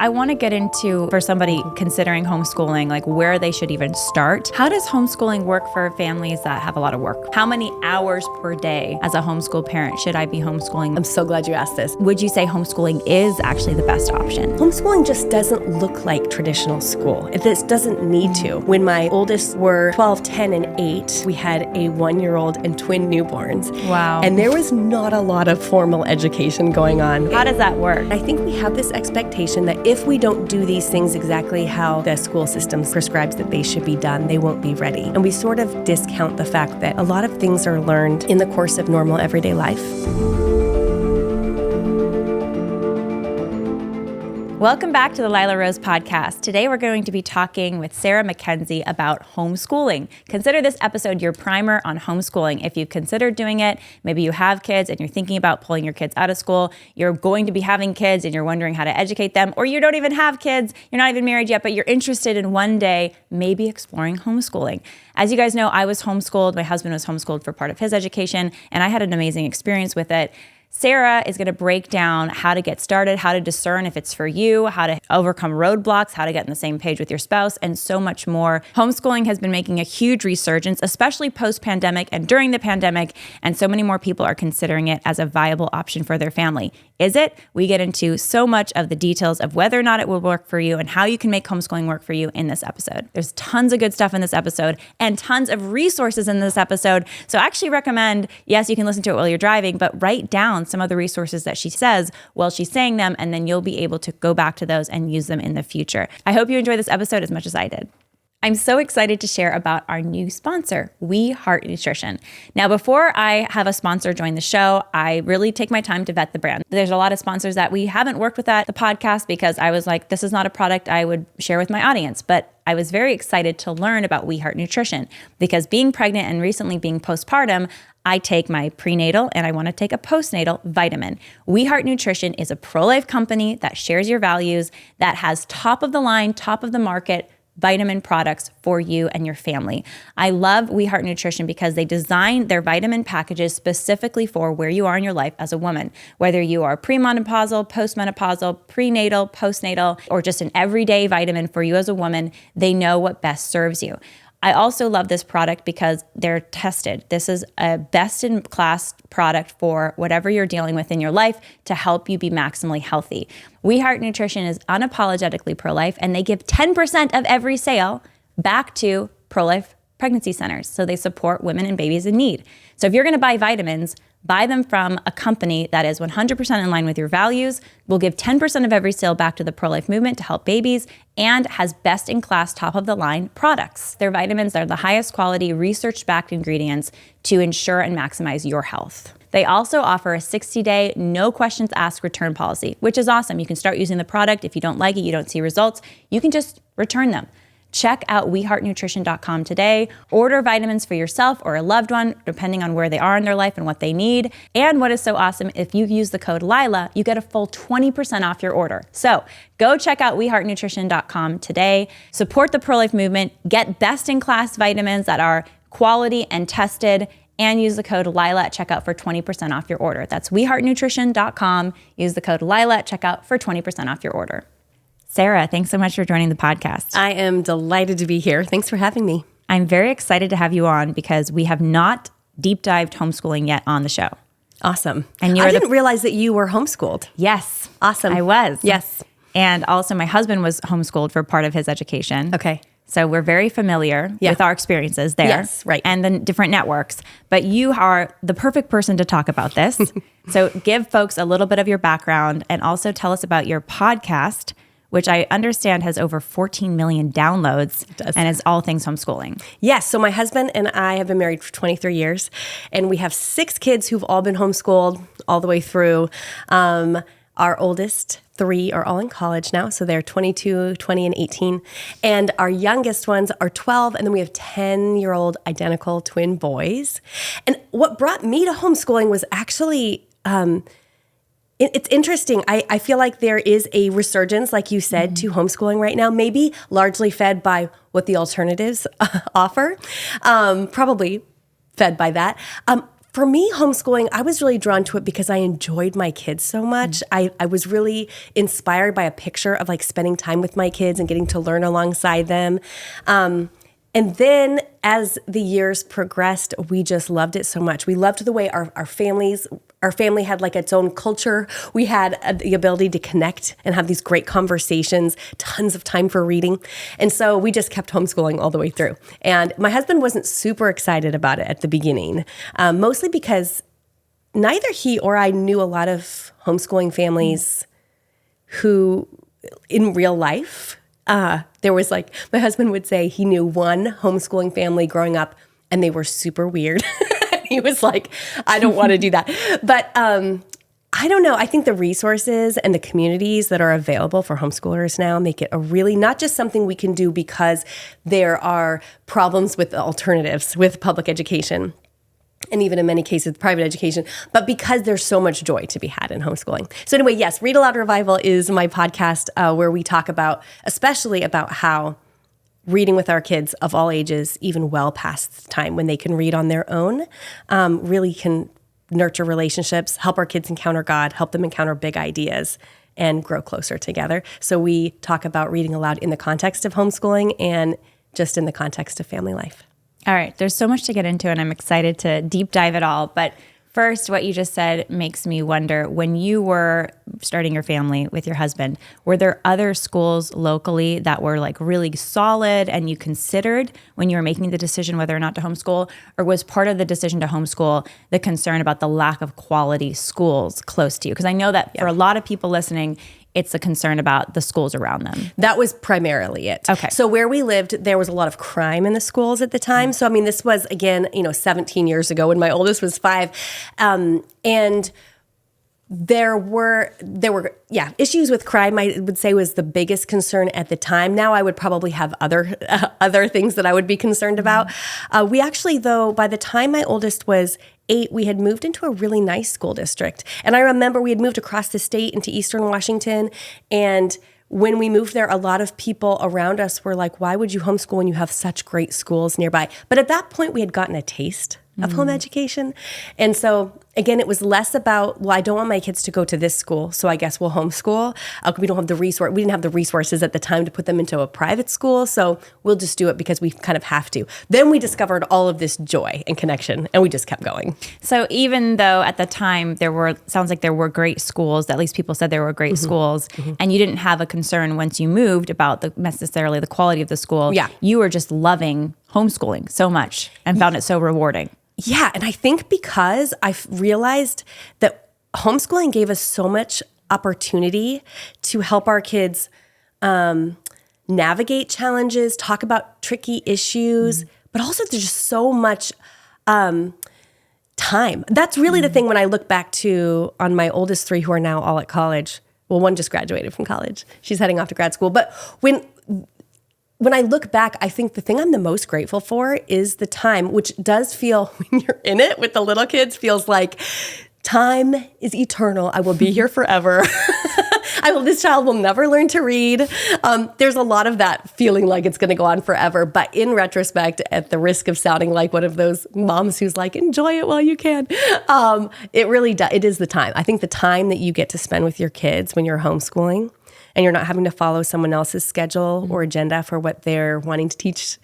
I want to get into, for somebody considering homeschooling, like where they should even start. How does homeschooling work for families that have a lot of work? How many hours per day as a homeschool parent should I be homeschooling? I'm so glad you asked this. Would you say homeschooling is actually the best option? Homeschooling just doesn't look like traditional school. This doesn't need to. When my oldest were 12, 10, and 8, we had a 1-year-old and twin newborns. Wow. And there was not a lot of formal education going on. How does that work? I think we have this expectation that if we don't do these things exactly how the school system prescribes that they should be done, they won't be ready. And we sort of discount the fact that a lot of things are learned in the course of normal everyday life. Welcome back to the Lila Rose podcast. Today we're going to be talking with Sarah Mackenzie about homeschooling. Consider this episode your primer on homeschooling. If you've considered doing it, maybe you have kids and you're thinking about pulling your kids out of school, you're going to be having kids and you're wondering how to educate them, or you don't even have kids, you're not even married yet, but you're interested in one day maybe exploring homeschooling. As you guys know, I was homeschooled. My husband was homeschooled for part of his education, and I had an amazing experience with it. Sarah is going to break down how to get started, how to discern if it's for you, how to overcome roadblocks, how to get on the same page with your spouse, and so much more. Homeschooling has been making a huge resurgence, especially post-pandemic and during the pandemic, and so many more people are considering it as a viable option for their family. Is it? We get into so much of the details of whether or not it will work for you and how you can make homeschooling work for you in this episode. There's tons of good stuff in this episode and tons of resources in this episode. So I actually recommend, yes, you can listen to it while you're driving, but write down some of the resources that she says while she's saying them, and then you'll be able to go back to those and use them in the future. I hope you enjoy this episode as much as I did. I'm so excited to share about our new sponsor, We Heart Nutrition. Now, before I have a sponsor join the show, I really take my time to vet the brand. There's a lot of sponsors that we haven't worked with at the podcast because I was like, this is not a product I would share with my audience. But I was very excited to learn about We Heart Nutrition because being pregnant and recently being postpartum, I take my prenatal and I want to take a postnatal vitamin. We Heart Nutrition is a pro-life company that shares your values, that has top of the line, top of the market vitamin products for you and your family. I love We Heart Nutrition because they design their vitamin packages specifically for where you are in your life as a woman. Whether you are premenopausal, postmenopausal, prenatal, postnatal, or just an everyday vitamin for you as a woman, they know what best serves you. I also love this product because they're tested. This is a best-in-class product for whatever you're dealing with in your life to help you be maximally healthy. We Heart Nutrition is unapologetically pro-life, and they give 10% of every sale back to pro-life pregnancy centers. So they support women and babies in need. So if you're going to buy vitamins, buy them from a company that is 100% in line with your values, will give 10% of every sale back to the pro-life movement to help babies, and has best-in-class, top-of-the-line products. Their vitamins are the highest quality, research-backed ingredients to ensure and maximize your health. They also offer a 60-day, no questions asked return policy, which is awesome. You can start using the product. If you don't like it, you don't see results, you can just return them. Check out weheartnutrition.com today. Order vitamins for yourself or a loved one, depending on where they are in their life and what they need. And what is so awesome, if you use the code Lila, you get a full 20% off your order. So go check out weheartnutrition.com today. Support the pro-life movement. Get best-in-class vitamins that are quality and tested, and use the code Lila at checkout for 20% off your order. That's weheartnutrition.com. Use the code Lila at checkout for 20% off your order. Sarah, thanks so much for joining the podcast. I am delighted to be here. Thanks for having me. I'm very excited to have you on because we have not deep dived homeschooling yet on the show. Awesome. And I didn't realize that you were homeschooled. Yes. Awesome. I was. Yes. And also my husband was homeschooled for part of his education. Okay. So we're very familiar with our experiences there. Yes, right. And the different networks. But you are the perfect person to talk about this. So give folks a little bit of your background and also tell us about your podcast, which I understand has over 14 million downloads and is all things homeschooling. Yes. So my husband and I have been married for 23 years, and we have 6 kids who've all been homeschooled all the way through. Our oldest 3 are all in college now, so they're 22, 20, and 18. And our youngest ones are 12, and then we have 10-year-old identical twin boys. And what brought me to homeschooling was actually... It's interesting. I feel like there is a resurgence, like you said, to homeschooling right now, maybe largely fed by what the alternatives offer, probably fed by that. For me, homeschooling, I was really drawn to it because I enjoyed my kids so much. I was really inspired by a picture of like spending time with my kids and getting to learn alongside them. And then as the years progressed, we just loved it so much. We loved the way our family had like its own culture. We had the ability to connect and have these great conversations, tons of time for reading. And so we just kept homeschooling all the way through. And my husband wasn't super excited about it at the beginning, mostly because neither he or I knew a lot of homeschooling families who in real life, there was like, my husband would say he knew one homeschooling family growing up and they were super weird. He was like, I don't want to do that. But I don't know. I think the resources and the communities that are available for homeschoolers now make it a really, not just something we can do because there are problems with alternatives with public education, and even in many cases, private education, but because there's so much joy to be had in homeschooling. So anyway, yes, Read-Aloud Revival is my podcast where we talk about, especially about how reading with our kids of all ages, even well past the time when they can read on their own, really can nurture relationships, help our kids encounter God, help them encounter big ideas, and grow closer together. So we talk about reading aloud in the context of homeschooling and just in the context of family life. All right, there's so much to get into, and I'm excited to deep dive it all. But first, what you just said makes me wonder, when you were starting your family with your husband, were there other schools locally that were like really solid and you considered when you were making the decision whether or not to homeschool? Or was part of the decision to homeschool the concern about the lack of quality schools close to you? Because I know that for a lot of people listening, it's a concern about the schools around them. That was primarily it. Okay. So where we lived, there was a lot of crime in the schools at the time. So, I mean, this was, again, 17 years ago when my oldest was 5. And there were issues with crime, I would say, was the biggest concern at the time. Now I would probably have other things that I would be concerned about. We actually, though, by the time my oldest was 8, we had moved into a really nice school district. And I remember we had moved across the state into Eastern Washington. And when we moved there, a lot of people around us were like, why would you homeschool when you have such great schools nearby? But at that point, we had gotten a taste of home education. And so, again, it was less about, well, I don't want my kids to go to this school, so I guess we'll homeschool. We don't have the resource. We didn't have the resources at the time to put them into a private school, so we'll just do it because we kind of have to. Then we discovered all of this joy and connection, and we just kept going. So even though at the time sounds like there were great schools, at least people said there were great schools, and you didn't have a concern once you moved about necessarily the quality of the school, you were just loving homeschooling so much and found it so rewarding. Yeah, and I think because I've realized that homeschooling gave us so much opportunity to help our kids navigate challenges, talk about tricky issues, but also there's just so much time. That's really the thing when I look back to on my oldest 3 who are now all at college. Well, one just graduated from college. She's heading off to grad school. But when I look back, I think the thing I'm the most grateful for is the time, which does feel, when you're in it with the little kids, feels like time is eternal. I will be here forever. This child will never learn to read. There's a lot of that feeling like it's going to go on forever. But in retrospect, at the risk of sounding like one of those moms who's like, enjoy it while you can, it really does. It is the time. I think the time that you get to spend with your kids when you're homeschooling, and you're not having to follow someone else's schedule or agenda for what they're wanting to teach,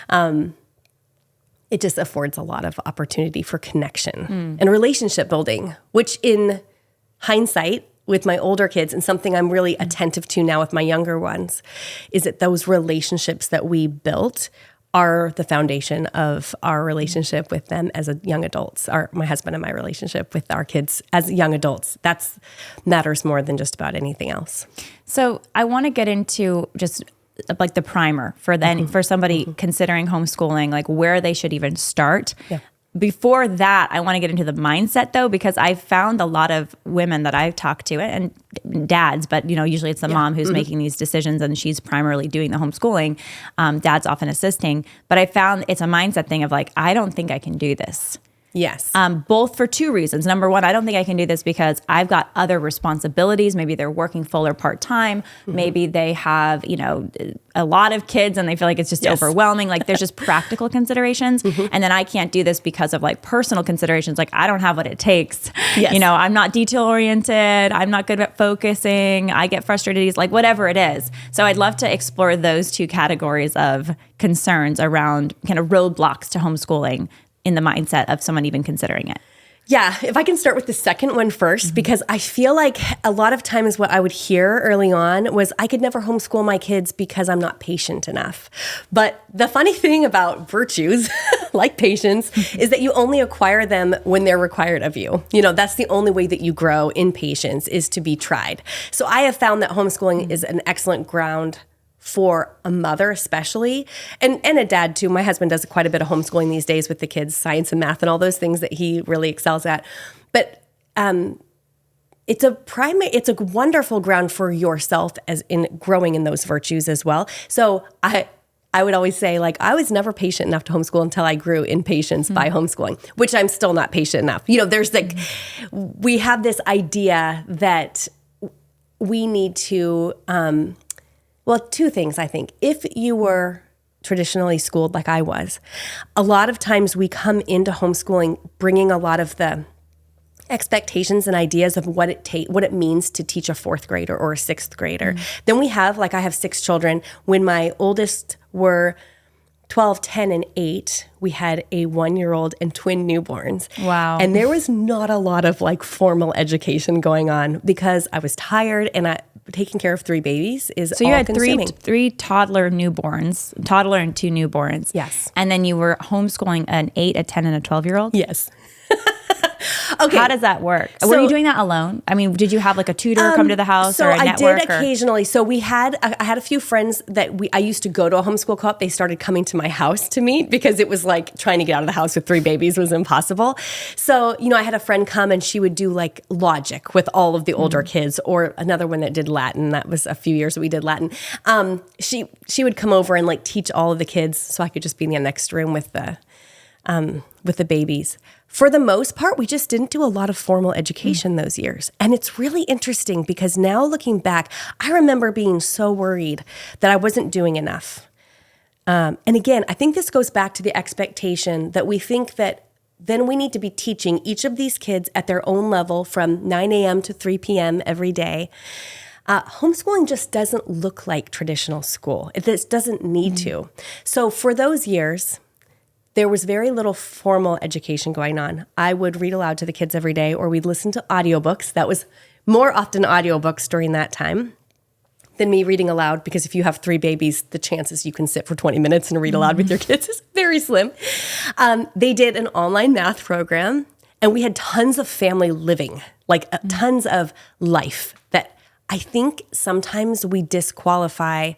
it just affords a lot of opportunity for connection and relationship building, which in hindsight, with my older kids, and something I'm really attentive to now with my younger ones, is that those relationships that we built are the foundation of our relationship with them as young adults. My husband and my relationship with our kids as young adults. That matters more than just about anything else. So I want to get into just like the primer for somebody considering homeschooling, like where they should even start. Yeah. Before that, I want to get into the mindset though, because I've found a lot of women that I've talked to, and dads, but usually it's the mom who's making these decisions and she's primarily doing the homeschooling. Dad's often assisting, but I found it's a mindset thing of like, I don't think I can do this. Yes. Both for two reasons. Number one, I don't think I can do this because I've got other responsibilities. Maybe they're working full or part-time. Maybe they have, a lot of kids and they feel like it's just overwhelming. Like there's just practical considerations. And then I can't do this because of like personal considerations. Like I don't have what it takes. Yes. I'm not detail oriented. I'm not good at focusing. I get frustrated, like whatever it is. So I'd love to explore those two categories of concerns around kind of roadblocks to homeschooling in the mindset of someone even considering it. Yeah, if I can start with the second one first, because I feel like a lot of times what I would hear early on was I could never homeschool my kids because I'm not patient enough. But the funny thing about virtues, like patience, is that you only acquire them when they're required of you. That's the only way that you grow in patience is to be tried. So I have found that homeschooling is an excellent ground for a mother especially, and a dad too. My husband does quite a bit of homeschooling these days with the kids, science and math and all those things that he really excels at. But it's a wonderful ground for yourself as in growing in those virtues as well. So I would always say, like, I was never patient enough to homeschool until I grew in patience by homeschooling, which I'm still not patient enough. There's we have this idea that we need to, well, two things, I think. If you were traditionally schooled like I was, a lot of times we come into homeschooling bringing a lot of the expectations and ideas of what it means to teach a fourth grader or a sixth grader. Then we have, I have 6 children. When my oldest were 12, 10, and 8, we had a 1-year-old and twin newborns. Wow. And there was not a lot of formal education going on because I was tired and taking care of 3 babies is so you had all-consuming. three toddler and 2 newborns. Yes. And then you were homeschooling an 8, a 10, and a 12-year-old? Yes. Okay. How does that work? Were you doing that alone? I mean, did you have a tutor come to the house or a network? So I did occasionally. So I had a few friends that I used to go to a homeschool co-op. They started coming to my house to meet because it was trying to get out of the house with 3 babies was impossible. So, I had a friend come and she would do logic with all of the older kids, or another one that did Latin. That was a few years that we did Latin. She would come over and teach all of the kids so I could just be in the next room with the babies. For the most part, we just didn't do a lot of formal education those years. And it's really interesting because now looking back, I remember being so worried that I wasn't doing enough. And again, I think this goes back to the expectation that we think that then we need to be teaching each of these kids at their own level from 9 a.m. to 3 p.m. every day. Homeschooling just doesn't look like traditional school. It just doesn't need to. So for those years, there was very little formal education going on. I would read aloud to the kids every day, or we'd listen to audiobooks. That was more often audiobooks during that time than me reading aloud, because if you have 3 babies, the chances you can sit for 20 minutes and read aloud with your kids is very slim. They did an online math program, and we had tons of family living, tons of life that I think sometimes we disqualify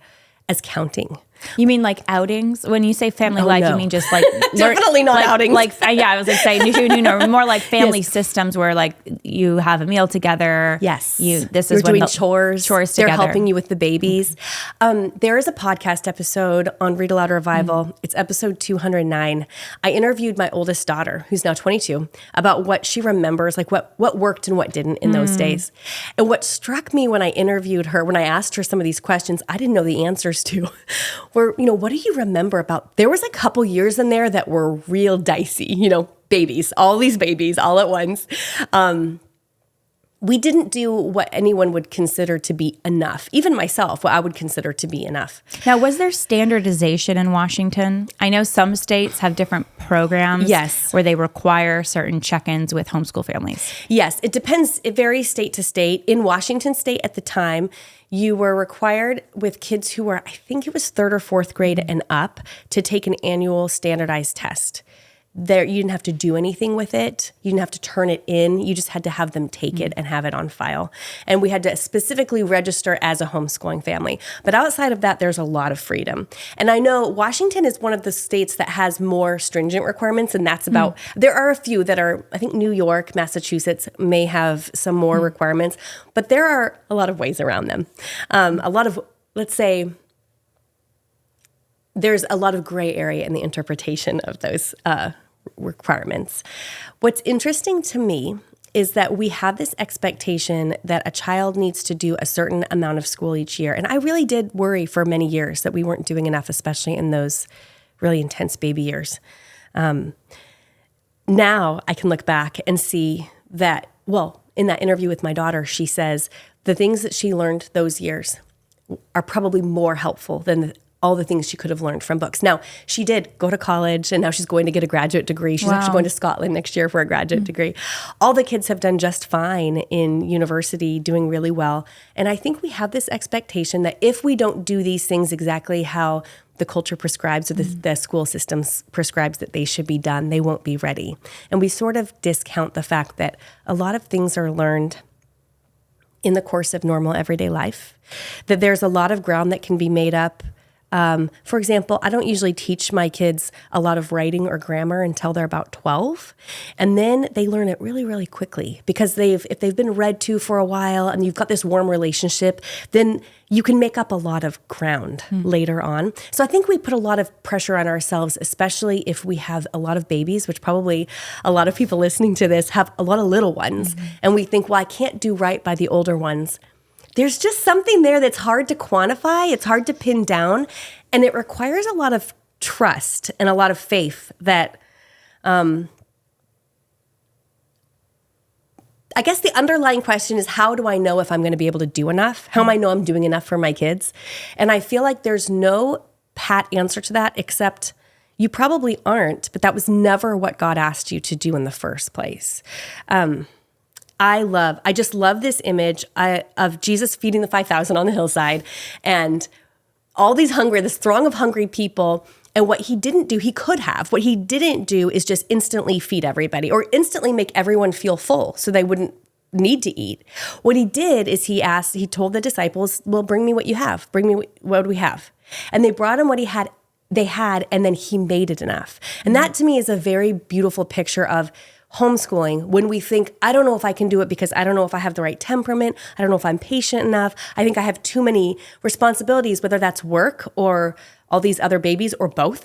as counting. You mean outings? When you say family life, no. you mean just definitely not outings. Yeah, I was saying more like family systems where you have a meal together. Yes, you're doing chores. Chores They're together. helping you with the babies. There is a podcast episode on Read-Aloud Revival. It's episode 209. I interviewed my oldest daughter, who's now 22, about what she remembers, what worked and what didn't in those days. And what struck me when I interviewed her, when I asked her some of these questions, I didn't know the answers to. Were, what do you remember about, there was a couple years in there that were real dicey, babies, all these babies all at once. We didn't do what anyone would consider to be enough. Even myself, what I would consider to be enough. Now, was there standardization in Washington? I know some states have different programs. Yes. Where they require certain check-ins with homeschool families. Yes, it depends. It varies state to state. In Washington state at the time, you were required with kids who were, I think it was 3rd or 4th grade and up, to take an annual standardized test. You didn't have to do anything with it. You didn't have to turn it in. You just had to have them take it and have it on file. And we had to specifically register as a homeschooling family. But outside of that, there's a lot of freedom. And I know Washington is one of the states that has more stringent requirements, and that's about, there are a few that are, I think New York, Massachusetts may have some more requirements, but there are a lot of ways around them. A lot of, let's say, there's a lot of gray area in the interpretation of those requirements. What's interesting to me is that we have this expectation that a child needs to do a certain amount of school each year. And I really did worry for many years that we weren't doing enough, especially in those really intense baby years. Now I can look back and see that, well, in that interview with my daughter, she says the things that she learned those years are probably more helpful than all the things she could have learned from books. Now, she did go to college, and now she's going to get a graduate degree. She's actually going to Scotland next year for a graduate degree. All the kids have done just fine in university, doing really well. And I think we have this expectation that if we don't do these things exactly how the culture prescribes or the school systems prescribes that they should be done, they won't be ready. And we sort of discount the fact that a lot of things are learned in the course of normal everyday life, that there's a lot of ground that can be made up. For example, I don't usually teach my kids a lot of writing or grammar until they're about 12. And then they learn it really, really quickly because if they've been read to for a while and you've got this warm relationship, then you can make up a lot of ground later on. So I think we put a lot of pressure on ourselves, especially if we have a lot of babies, which probably a lot of people listening to this have a lot of little ones. And we think, well, I can't do right by the older ones. There's just something there that's hard to quantify. It's hard to pin down. And it requires a lot of trust and a lot of faith that, I guess the underlying question is, how do I know if I'm going to be able to do enough? How do I know I'm doing enough for my kids? And I feel like there's no pat answer to that, except you probably aren't, but that was never what God asked you to do in the first place. I just love this image of Jesus feeding the 5,000 on the hillside and all these this throng of hungry people. And what he didn't do, he could have. What he didn't do is just instantly feed everybody or instantly make everyone feel full so they wouldn't need to eat. What he did is he told the disciples, well, bring me what you have. Bring me what do we have? And they brought him what they had, and then he made it enough. And that to me is a very beautiful picture of homeschooling, when we think, I don't know if I can do it because I don't know if I have the right temperament. I don't know if I'm patient enough. I think I have too many responsibilities, whether that's work or all these other babies or both.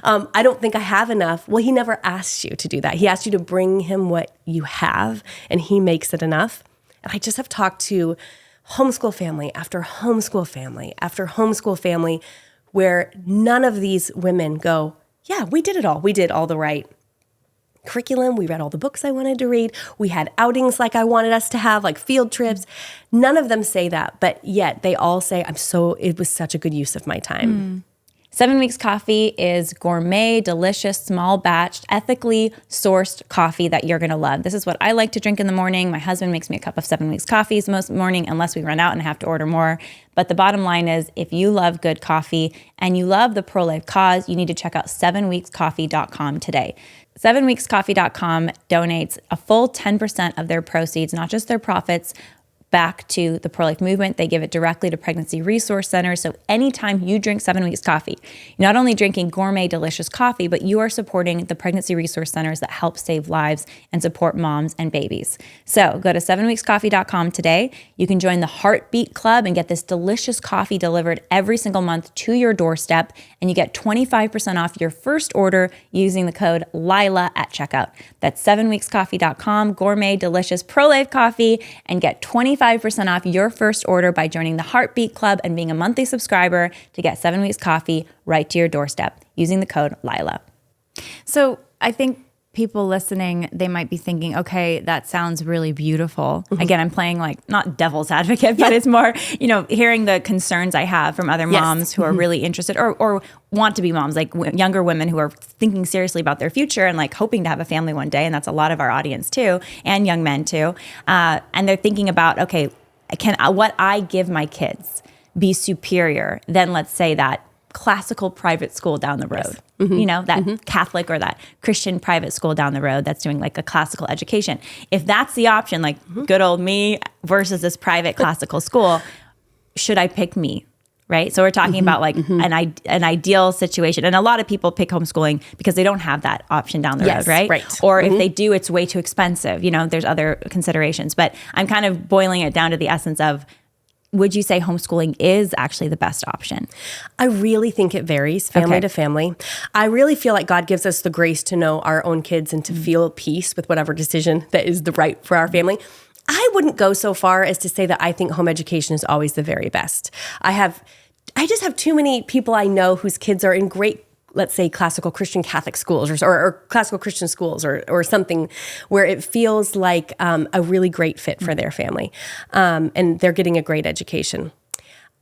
I don't think I have enough. Well, he never asked you to do that. He asked you to bring him what you have, and he makes it enough. And I just have talked to homeschool family after homeschool family after homeschool family where none of these women go, yeah, we did it all. We did all the right curriculum. We read all the books I wanted to read. We had outings like I wanted us to have, like field trips. None of them say that, but yet they all say, it was such a good use of my time. 7 Weeks Coffee is gourmet, delicious, small batch, ethically sourced coffee that you're going to love. This is what I like to drink in the morning. My husband makes me a cup of 7 Weeks coffees most morning, unless we run out and I have to order more. But the bottom line is, if you love good coffee and you love the pro-life cause, you need to check out 7weekscoffee.com today. 7weekscoffee.com donates a full 10% of their proceeds, not just their profits, back to the pro-life movement. They give it directly to pregnancy resource centers. So anytime you drink 7 Weeks Coffee, you're not only drinking gourmet, delicious coffee, but you are supporting the pregnancy resource centers that help save lives and support moms and babies. So go to 7weekscoffee.com today. You can join the Heartbeat Club and get this delicious coffee delivered every single month to your doorstep. And you get 25% off your first order using the code Lila at checkout. That's 7weekscoffee.com, gourmet, delicious pro-life coffee, and get 25% off your first order by joining the Heartbeat Club and being a monthly subscriber to get 7 Weeks Coffee right to your doorstep using the code Lila. So I think people listening, they might be thinking, okay, that sounds really beautiful. Again, I'm playing like not devil's advocate, but it's more, hearing the concerns I have from other moms who are really interested or want to be moms, like younger women who are thinking seriously about their future and like hoping to have a family one day. And that's a lot of our audience too, and young men too. And they're thinking about, okay, can what I give my kids be superior than, let's say, that classical private school down the road? That Catholic or that Christian private school down the road that's doing like a classical education. If that's the option, like good old me versus this private classical school, should I pick me? Right? So we're talking about like an ideal situation. And a lot of people pick homeschooling because they don't have that option down the road, right? Or if they do, it's way too expensive. There's other considerations. But I'm kind of boiling it down to the essence of, would you say homeschooling is actually the best option? I really think it varies family to family. I really feel like God gives us the grace to know our own kids and to feel peace with whatever decision that is the right for our family. I wouldn't go so far as to say that I think home education is always the very best. I just have too many people I know whose kids are in great, let's say, classical Christian Catholic schools or classical Christian schools or something where it feels like a really great fit for their family, and they're getting a great education.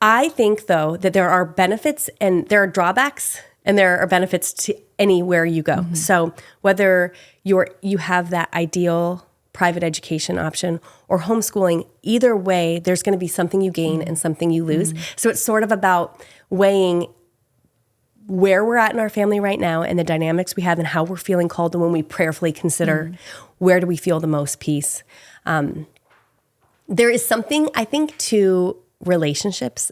I think, though, that there are benefits and there are drawbacks and there are benefits to anywhere you go. Mm-hmm. So whether you have that ideal private education option or homeschooling, either way, there's going to be something you gain and something you lose. Mm-hmm. So it's sort of about weighing where we're at in our family right now and the dynamics we have and how we're feeling called, and when we prayerfully consider where do we feel the most peace. There is something, I think, to relationships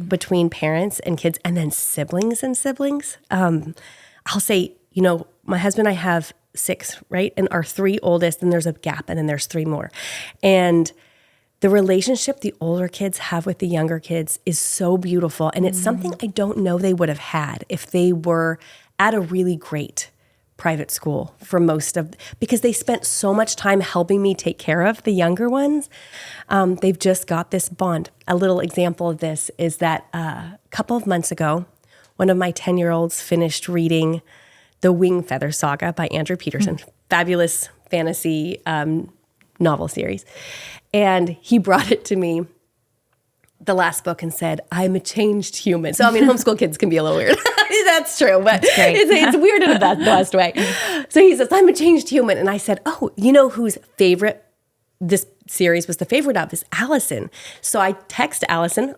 between parents and kids and then siblings and siblings. I'll say, my husband and I have 6, right? And our 3 oldest, and there's a gap, and then there's 3 more. And the relationship the older kids have with the younger kids is so beautiful. And it's something I don't know they would have had if they were at a really great private school for because they spent so much time helping me take care of the younger ones. They've just got this bond. A little example of this is that a couple of months ago, one of my 10-year-olds finished reading The Wing Feather Saga by Andrew Peterson, fabulous fantasy novel series. And he brought it to me, the last book, and said, I'm a changed human. So, homeschool kids can be a little weird. That's true, but it's weird in the best way. So he says, I'm a changed human. And I said, oh, whose favorite this series was the favorite of is Allison. So I text Allison,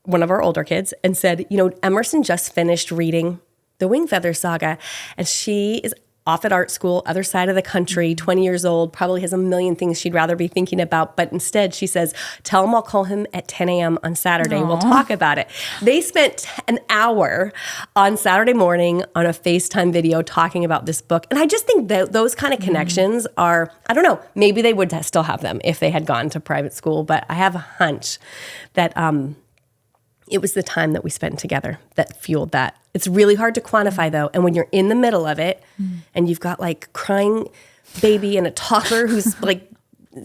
one of our older kids, and said, Emerson just finished reading The Wing Feather Saga, and she is off at art school, other side of the country, 20 years old, probably has a million things she'd rather be thinking about. But instead, she says, tell him I'll call him at 10 a.m. on Saturday. Aww. We'll talk about it. They spent an hour on Saturday morning on a FaceTime video talking about this book. And I just think that those kind of connections are, I don't know, maybe they would still have them if they had gone to private school. But I have a hunch that it was the time that we spent together that fueled that. It's really hard to quantify, though. And when you're in the middle of it and you've got like crying baby and a toddler who's like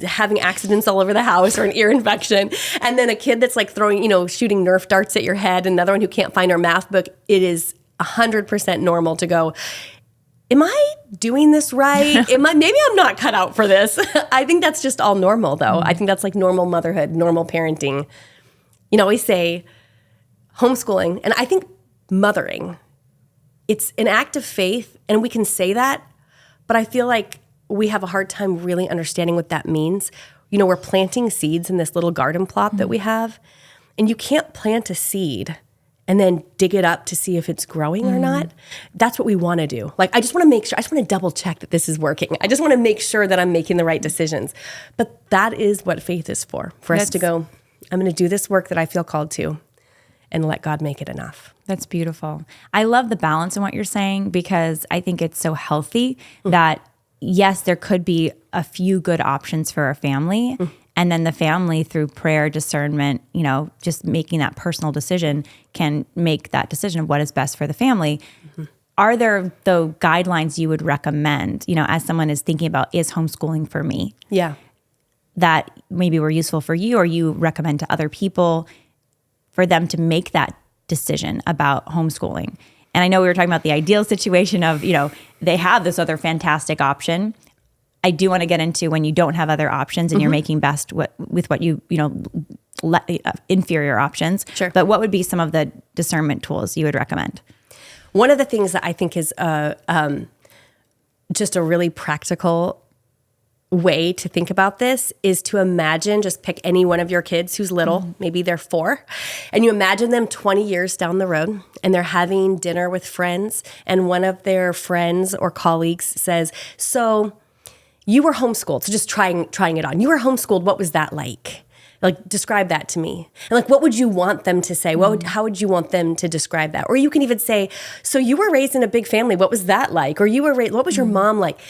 having accidents all over the house or an ear infection, and then a kid that's like throwing, shooting Nerf darts at your head, another one who can't find her math book, it is 100% normal to go, am I doing this right? Maybe I'm not cut out for this. I think that's just all normal, though. I think that's like normal motherhood, normal parenting. We say homeschooling, and I think mothering, it's an act of faith, and we can say that, but I feel like we have a hard time really understanding what that means. We're planting seeds in this little garden plot that we have, and you can't plant a seed and then dig it up to see if it's growing or not. That's what we want to do. Like, I just want to make sure, I just want to double check that this is working. I just want to make sure that I'm making the right decisions. But that is what faith is for us to go, I'm going to do this work that I feel called to and let God make it enough. That's beautiful. I love the balance in what you're saying, because I think it's so healthy that, yes, there could be a few good options for a family, and then the family, through prayer, discernment, just making that personal decision, can make that decision of what is best for the family. Are there, though, guidelines you would recommend, as someone is thinking about, is homeschooling for me? Yeah. That maybe were useful for you, or you recommend to other people for them to make that decision about homeschooling? And I know we were talking about the ideal situation of, they have this other fantastic option. I do want to get into when you don't have other options and you're making best with what inferior options. Sure. But what would be some of the discernment tools you would recommend? One of the things that I think is just a really practical way to think about this is to imagine, just pick any one of your kids who's little, maybe they're 4, and you imagine them 20 years down the road, and they're having dinner with friends, and one of their friends or colleagues says, so you were homeschooled, so just trying it on. You were homeschooled, what was that like? Like, describe that to me. And like, what would you want them to say? How would you want them to describe that? Or you can even say, so you were raised in a big family, what was that like? Or you were what was your mom like?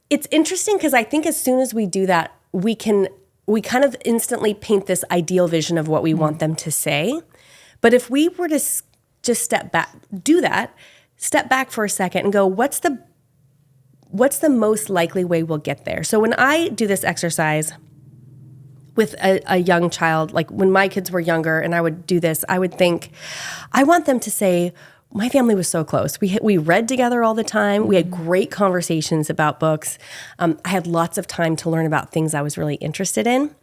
It's interesting because I think as soon as we do that, we can we kind of instantly paint this ideal vision of what we want them to say. But if we were to just step back for a second and go, what's the most likely way we'll get there? So when I do this exercise with a young child, like when my kids were younger and I would do this, I would think, I want them to say, my family was so close. We read together all the time. We had great conversations about books. I had lots of time to learn about things I was really interested in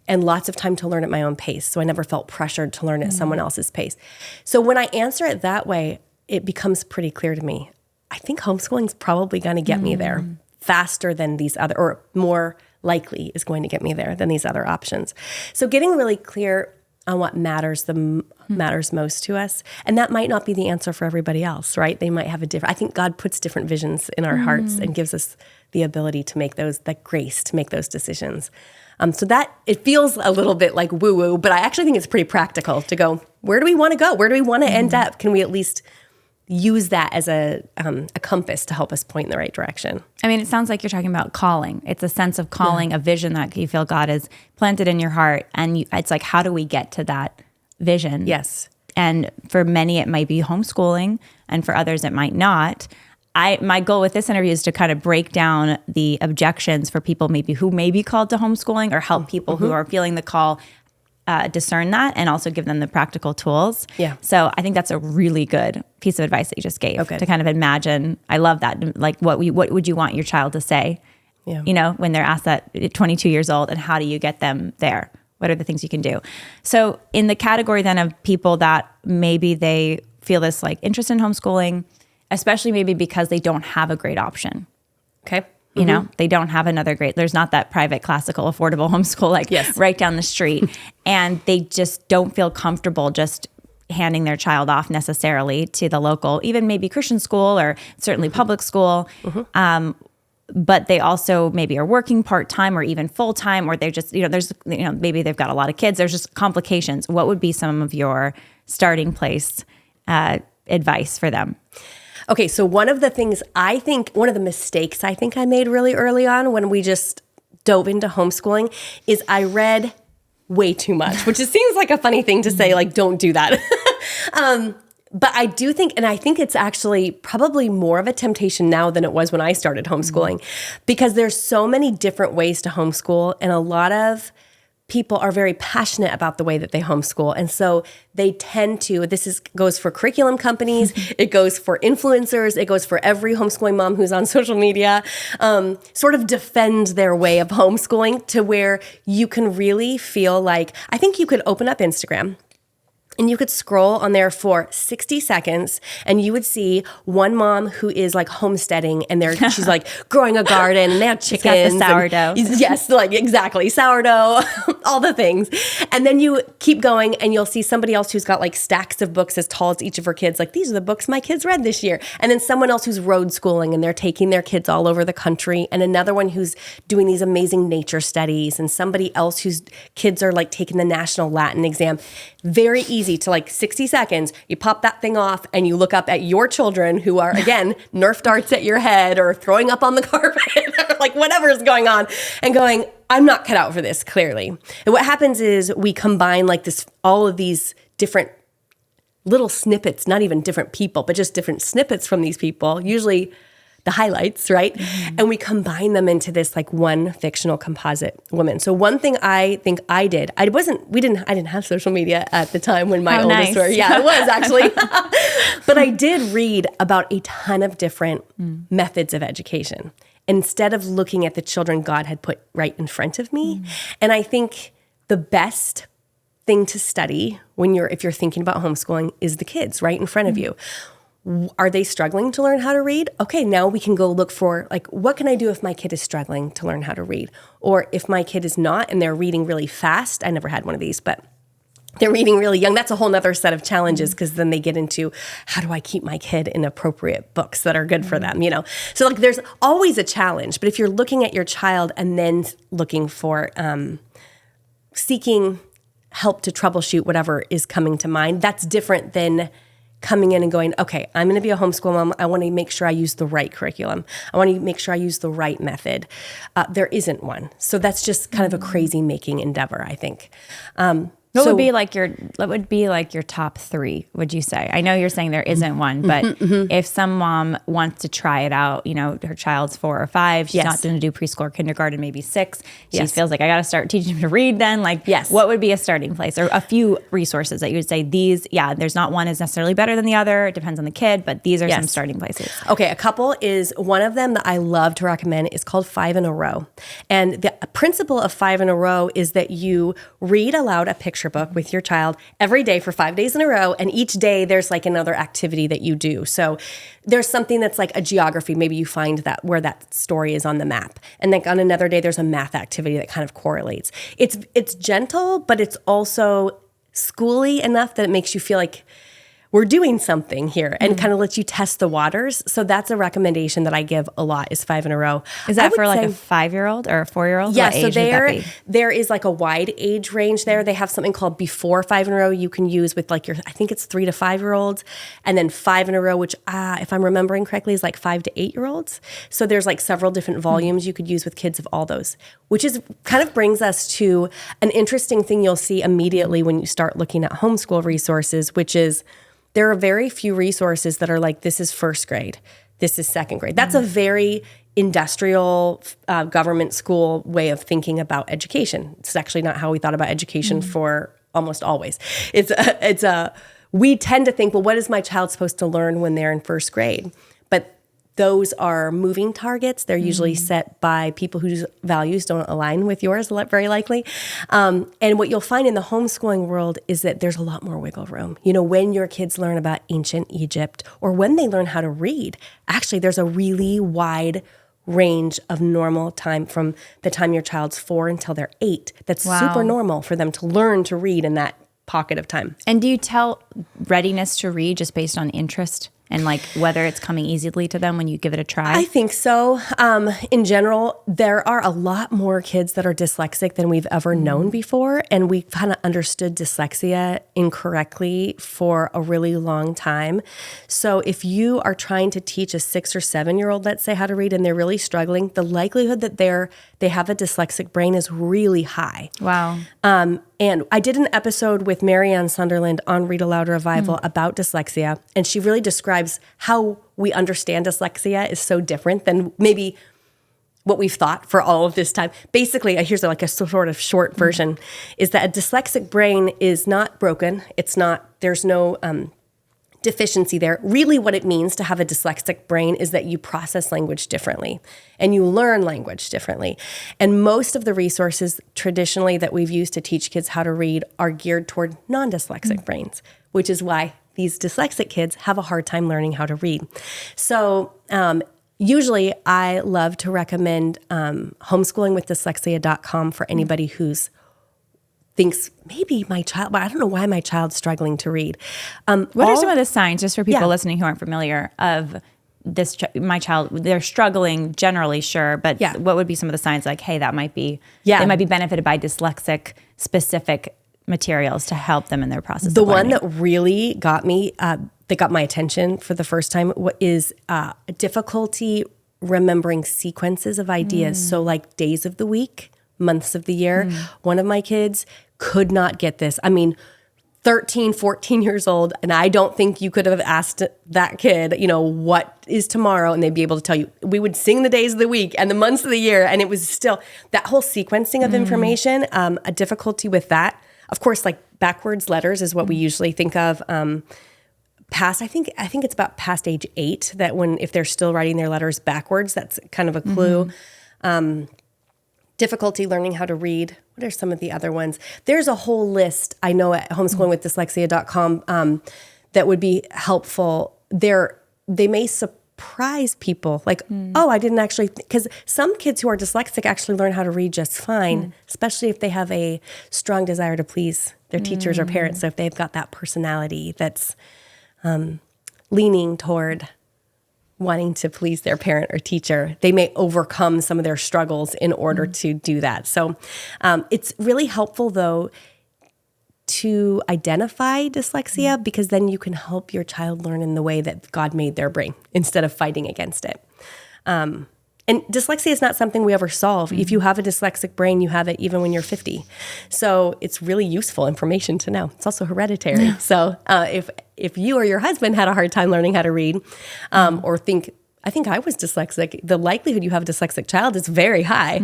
and lots of time to learn at my own pace. So I never felt pressured to learn at someone else's pace. So when I answer it that way, it becomes pretty clear to me. I think homeschooling is probably going to get me there faster than these other, or more likely is going to get me there than these other options. So getting really clear on what matters most to us. And that might not be the answer for everybody else, right? They might have I think God puts different visions in our hearts and gives us the ability to make that grace to make those decisions. So that it feels a little bit like woo-woo, but I actually think it's pretty practical to go, where do we want to go? Where do we want to end up? Can we at least use that as a compass to help us point in the right direction? I mean, it sounds like you're talking about calling. It's a sense of calling, a vision that you feel God has planted in your heart. And it's like, how do we get to that vision? Yes. And for many, it might be homeschooling. And for others, it might not. My goal with this interview is to kind of break down the objections for people who may be called to homeschooling, or help people who are feeling the call discern that, and also give them the practical tools. Yeah. So I think that's a really good piece of advice that you just gave, to kind of imagine. I love that. Like, what would you want your child to say, when they're asked that at 22 years old, and how do you get them there? What are the things you can do? So in the category then of people that maybe they feel this like interest in homeschooling, especially maybe because they don't have a great option. Okay. You know, they don't have there's not that private, classical, affordable homeschool right down the street. And they just don't feel comfortable just handing their child off necessarily to the local, even maybe Christian school, or certainly public school. But they also maybe are working part-time or even full-time, or they're just, maybe they've got a lot of kids. There's just complications. What would be some of your starting place advice for them? Okay, so one of the mistakes I think I made really early on when we just dove into homeschooling is I read way too much, which seems like a funny thing to say, like, don't do that. But I do think, and I think it's actually probably more of a temptation now than it was when I started homeschooling, because there's so many different ways to homeschool, and a lot of people are very passionate about the way that they homeschool. And so they tend to, goes for curriculum companies, it goes for influencers, it goes for every homeschooling mom who's on social media, sort of defend their way of homeschooling to where you can really feel like, I think you could open up Instagram and you could scroll on there for 60 seconds and you would see one mom who is like homesteading, and she's like growing a garden, and they have chickens. She's got the sourdough. Yes, like exactly. Sourdough, all the things. And then you keep going and you'll see somebody else who's got like stacks of books as tall as each of her kids. Like, these are the books my kids read this year. And then someone else who's road schooling and they're taking their kids all over the country. And another one who's doing these amazing nature studies. And somebody else whose kids are like taking the national Latin exam. Very easy to, like, 60 seconds, you pop that thing off and you look up at your children who are, again, Nerf darts at your head or throwing up on the carpet or like whatever is going on, and going, I'm not cut out for this, clearly. And what happens is we combine like this, all of these different little snippets, not even different people, but just different snippets from these people, usually the highlights, right? Mm-hmm. And we combine them into this like one fictional composite woman. So one thing I think I did, I didn't have social media at the time when my oldest were. Yeah, it was actually. But I did read about a ton of different methods of education instead of looking at the children God had put right in front of me. And I think the best thing to study if you're thinking about homeschooling is the kids right in front of you. Are they struggling to learn how to read? Okay, now we can go look for, like, what can I do if my kid is struggling to learn how to read? Or if my kid is not and they're reading really fast. I never had one of these, but they're reading really young. That's a whole nother set of challenges, because then they get into, how do I keep my kid in appropriate books that are good for them, So like there's always a challenge. But if you're looking at your child and then looking for seeking help to troubleshoot whatever is coming to mind, that's different than coming in and going, okay, I'm going to be a homeschool mom. I want to make sure I use the right curriculum. I want to make sure I use the right method. There isn't one. So that's just kind of a crazy making endeavor, I think. What would be like your top 3, would you say? I know you're saying there isn't one, but if some mom wants to try it out, her child's 4 or 5, she's not going to do preschool or kindergarten, maybe 6. She feels like I got to start teaching them to read then. What would be a starting place or a few resources that you would say there's not one is necessarily better than the other. It depends on the kid, but these are some starting places. Okay. A couple is one of them that I love to recommend is called 5 in a Row. And the principle of 5 in a Row is that you read aloud a picture book with your child every day for 5 days in a row. And each day there's like another activity that you do. So there's something that's like a geography. Maybe you find that where that story is on the map. And then on another day, there's a math activity that kind of correlates. It's gentle, but it's also schooly enough that it makes you feel like we're doing something here and kind of lets you test the waters. So that's a recommendation that I give a lot is 5 in a Row. Is that for like a 5-year-old or a 4-year-old? Yeah, so there is like a wide age range there. They have something called Before 5 in a Row you can use with like I think it's 3 to 5-year-olds. And then 5 in a Row, which if I'm remembering correctly is like 5 to 8-year-olds. So there's like several different volumes you could use with kids of all those, which is kind of brings us to an interesting thing you'll see immediately when you start looking at homeschool resources, which is there are very few resources that are like, this is 1st grade, this is 2nd grade. That's a very industrial government school way of thinking about education. It's actually not how we thought about education for almost always. We tend to think, well, what is my child supposed to learn when they're in 1st grade? But those are moving targets. They're usually set by people whose values don't align with yours, very likely. And what you'll find in the homeschooling world is that there's a lot more wiggle room. When your kids learn about ancient Egypt or when they learn how to read, actually there's a really wide range of normal time from the time your child's 4 until they're 8. That's super normal for them to learn to read in that pocket of time. And do you tell readiness to read just based on interest? And like whether it's coming easily to them when you give it a try? I think so. In general, there are a lot more kids that are dyslexic than we've ever known before. And we kind of understood dyslexia incorrectly for a really long time. So if you are trying to teach a 6 or 7-year-old, let's say, how to read and they're really struggling, the likelihood that they have a dyslexic brain is really high. Wow. And I did an episode with Marianne Sunderland on Read-Aloud Revival about dyslexia, and she really describes how we understand dyslexia is so different than maybe what we've thought for all of this time. Basically, here's like a sort of short version, is that a dyslexic brain is not broken. There's no deficiency there. Really what it means to have a dyslexic brain is that you process language differently and you learn language differently. And most of the resources traditionally that we've used to teach kids how to read are geared toward non-dyslexic brains, which is why these dyslexic kids have a hard time learning how to read. So usually I love to recommend homeschoolingwithdyslexia.com for anybody who's thinks maybe my child, but I don't know why my child's struggling to read. What are some of the signs, just for people listening who aren't familiar, of this? My child, they're struggling generally, sure, but what would be some of the signs like, hey, that might be, they might be benefited by dyslexic specific materials to help them in their process The of learning? one that really got me, that got my attention for the first time is difficulty remembering sequences of ideas. So like days of the week, months of the year. One of my kids could not get this. I mean, 13, 14 years old, and I don't think you could have asked that kid, what is tomorrow, and they'd be able to tell you. We would sing the days of the week and the months of the year, and it was still that whole sequencing of information, a difficulty with that. Of course, like backwards letters is what we usually think of. Past, I think it's about past age 8 that if they're still writing their letters backwards, that's kind of a clue. Difficulty learning how to read. What are some of the other ones? There's a whole list I know at homeschoolingwithdyslexia.com that would be helpful. They may surprise people like, I didn't actually, because some kids who are dyslexic actually learn how to read just fine, especially if they have a strong desire to please their teachers or parents. So if they've got that personality that's leaning toward wanting to please their parent or teacher, they may overcome some of their struggles in order to do that. So it's really helpful, though, to identify dyslexia because then you can help your child learn in the way that God made their brain instead of fighting against it. And dyslexia is not something we ever solve. If you have a dyslexic brain, you have it even when you're 50. So it's really useful information to know. It's also hereditary. Yeah. So if you or your husband had a hard time learning how to read or think, I think I was dyslexic, the likelihood you have a dyslexic child is very high.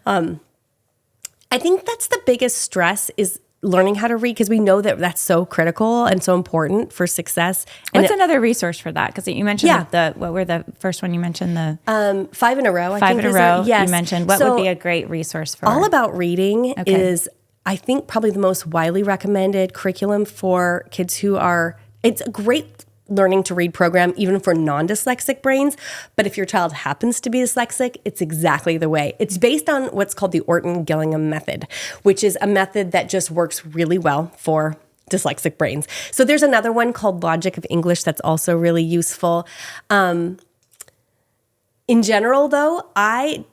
I think that's the biggest stress is learning how to read because we know that that's so critical and so important for success. What's another resource for that? Because you mentioned what were the first one you mentioned? The 5 in a row. Five in a row. Yes. You mentioned what would be a great resource for All About Reading is, I think, probably the most widely recommended curriculum for kids who are. It's a great learning to read program even for non-dyslexic brains, but if your child happens to be dyslexic, it's exactly the way. It's based on what's called the Orton-Gillingham method, which is a method that just works really well for dyslexic brains. So there's another one called Logic of English that's also really useful. In general, though, I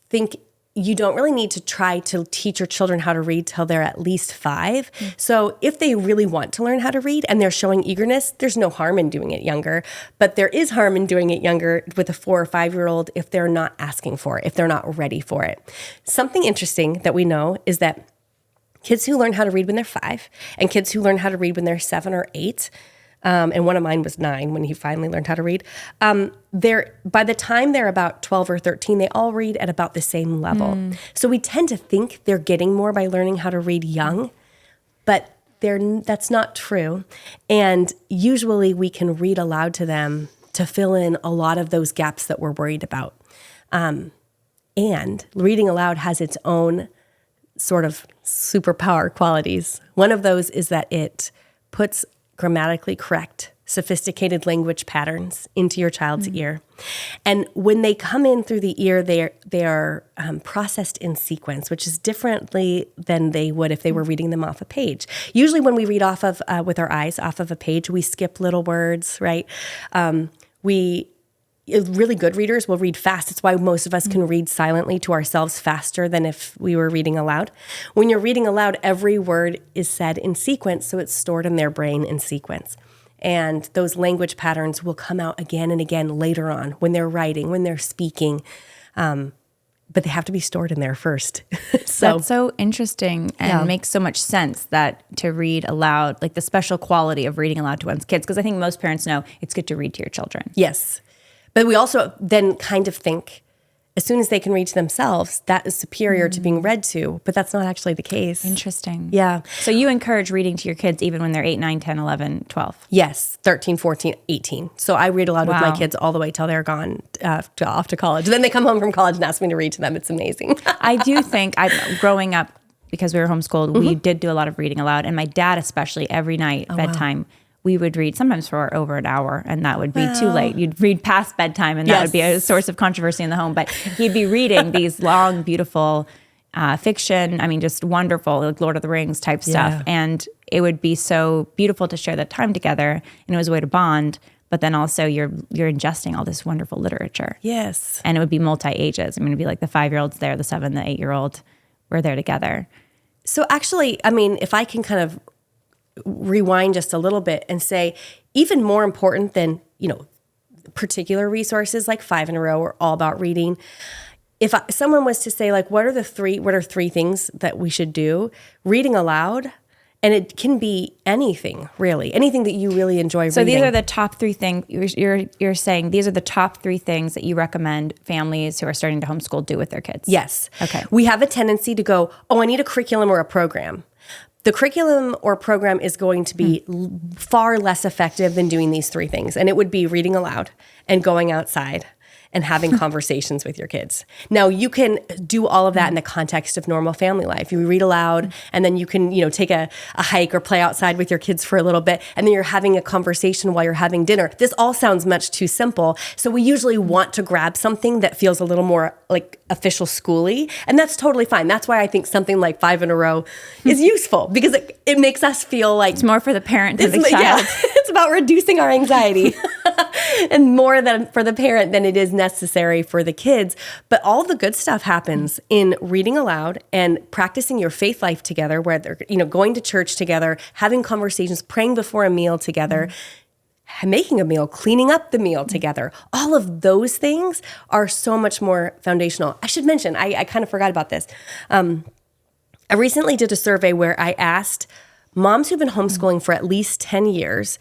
think you don't really need to try to teach your children how to read till they're at least 5. So if they really want to learn how to read and they're showing eagerness, there's no harm in doing it younger. But there is harm in doing it younger with a 4 or 5-year-old if they're not asking for it, if they're not ready for it. Something interesting that we know is that kids who learn how to read when they're 5 and kids who learn how to read when they're 7 or 8, and one of mine was 9 when he finally learned how to read. By the time they're about 12 or 13, they all read at about the same level. So we tend to think they're getting more by learning how to read young, but that's not true. And usually we can read aloud to them to fill in a lot of those gaps that we're worried about. And reading aloud has its own sort of superpower qualities. One of those is that it puts grammatically correct, sophisticated language patterns into your child's ear. And when they come in through the ear, they are processed in sequence, which is differently than they would if they were reading them off a page. Usually when we read off of, with our eyes off of a page, we skip little words, right? Really good readers will read fast. It's why most of us can read silently to ourselves faster than if we were reading aloud. When you're reading aloud, every word is said in sequence, so it's stored in their brain in sequence. And those language patterns will come out again and again later on when they're writing, when they're speaking. But they have to be stored in there first. That's so interesting and makes so much sense that to read aloud, like the special quality of reading aloud to one's kids, because I think most parents know it's good to read to your children. Yes. But we also then kind of think as soon as they can read to themselves, that is superior to being read to, but that's not actually the case. Interesting. Yeah. So you encourage reading to your kids even when they're 8, 9, 10, 11, 12? Yes, 13, 14, 18. So I read aloud with my kids all the way till they're gone off to college. Then they come home from college and ask me to read to them. It's amazing. I do think, growing up, because we were homeschooled, we did do a lot of reading aloud. And my dad especially, every night, bedtime, we would read sometimes for over an hour, and that would be too late. You'd read past bedtime, and that would be a source of controversy in the home. But he'd be reading these long, beautiful fiction. I mean, just wonderful, like Lord of the Rings type stuff. And it would be so beautiful to share that time together, and it was a way to bond. But then also you're ingesting all this wonderful literature. Yes. And it would be multi-ages. I mean, it'd be like the 5-year-old's there, the 7, the 8-year-old, we're there together. So actually, I mean, if I can kind of rewind just a little bit and say, even more important than, particular resources like 5 in a row or All About Reading, if someone was to say, like, what are 3 things that we should do? Reading aloud, and it can be anything, really, anything that you really enjoy reading. So these are the top 3 things, you're saying these are the top 3 things that you recommend families who are starting to homeschool do with their kids? Yes. Okay. We have a tendency to go, I need a curriculum or a program. The curriculum or program is going to be far less effective than doing these 3 things. And it would be reading aloud and going outside and having conversations with your kids. Now, you can do all of that in the context of normal family life. You read aloud, and then you can, take a hike or play outside with your kids for a little bit, and then you're having a conversation while you're having dinner. This all sounds much too simple. So we usually want to grab something that feels a little more like official schooly, and that's totally fine. That's why I think something like 5 in a row is useful, because it makes us feel like it's more for the parent than the child. Yeah, it's about reducing our anxiety. and more than for the parent than it is necessary for the kids. But all the good stuff happens in reading aloud and practicing your faith life together, where they're, going to church together, having conversations, praying before a meal together, making a meal, cleaning up the meal together. All of those things are so much more foundational. I should mention, I kind of forgot about this. I recently did a survey where I asked moms who've been homeschooling for at least 10 years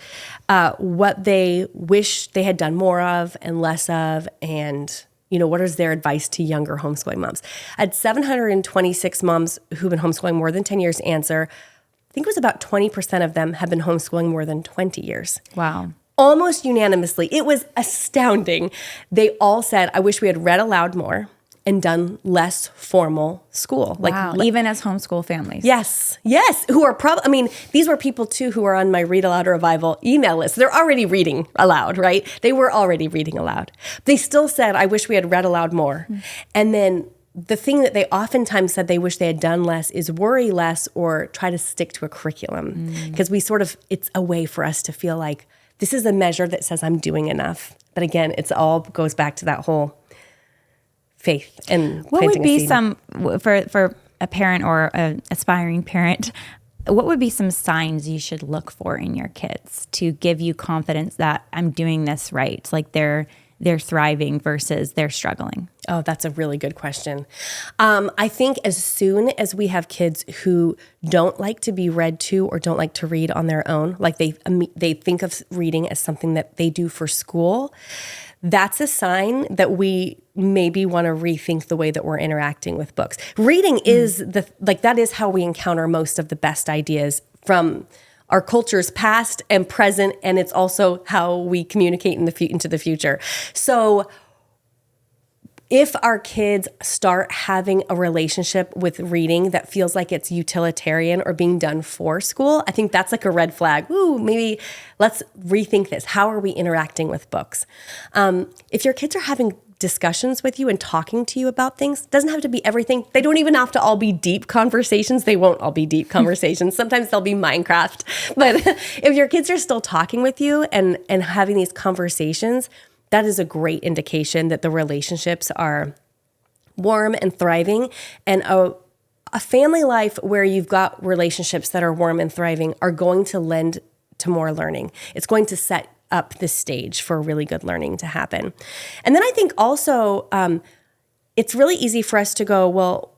what they wish they had done more of and less of, and what is their advice to younger homeschooling moms. I had 726 moms who've been homeschooling more than 10 years answer. I think it was about 20% of them have been homeschooling more than 20 years. Wow. Almost unanimously. It was astounding. They all said, I wish we had read aloud more and done less formal school. Wow. Even as homeschool families. Yes. Who are probably, these were people too who are on my Read-Aloud Revival email list. They're already reading aloud, right? They were already reading aloud. They still said, I wish we had read aloud more. And then the thing that they oftentimes said they wish they had done less is worry less or try to stick to a curriculum. Because it's a way for us to feel like this is a measure that says I'm doing enough. But again, it's all goes back to that whole faith and what would be some, for a parent or an aspiring parent, what would be some signs you should look for in your kids to give you confidence that I'm doing this right? Like they're thriving versus they're struggling? Oh, that's a really good question. I think as soon as we have kids who don't like to be read to or don't like to read on their own, like they think of reading as something that they do for school, that's a sign that we maybe want to rethink the way that we're interacting with books. Reading is that is how we encounter most of the best ideas from our culture's past and present, and it's also how we communicate into the future. So if our kids start having a relationship with reading that feels like it's utilitarian or being done for school, I think that's like a red flag. Ooh, maybe let's rethink this. How are we interacting with books? If your kids are having discussions with you and talking to you about things, doesn't have to be everything. They don't even have to all be deep conversations. They won't all be deep conversations. Sometimes they'll be Minecraft. But if your kids are still talking with you and having these conversations, that is a great indication that the relationships are warm and thriving. And a family life where you've got relationships that are warm and thriving are going to lend to more learning. It's going to set up the stage for really good learning to happen. And then I think also it's really easy for us to go, well,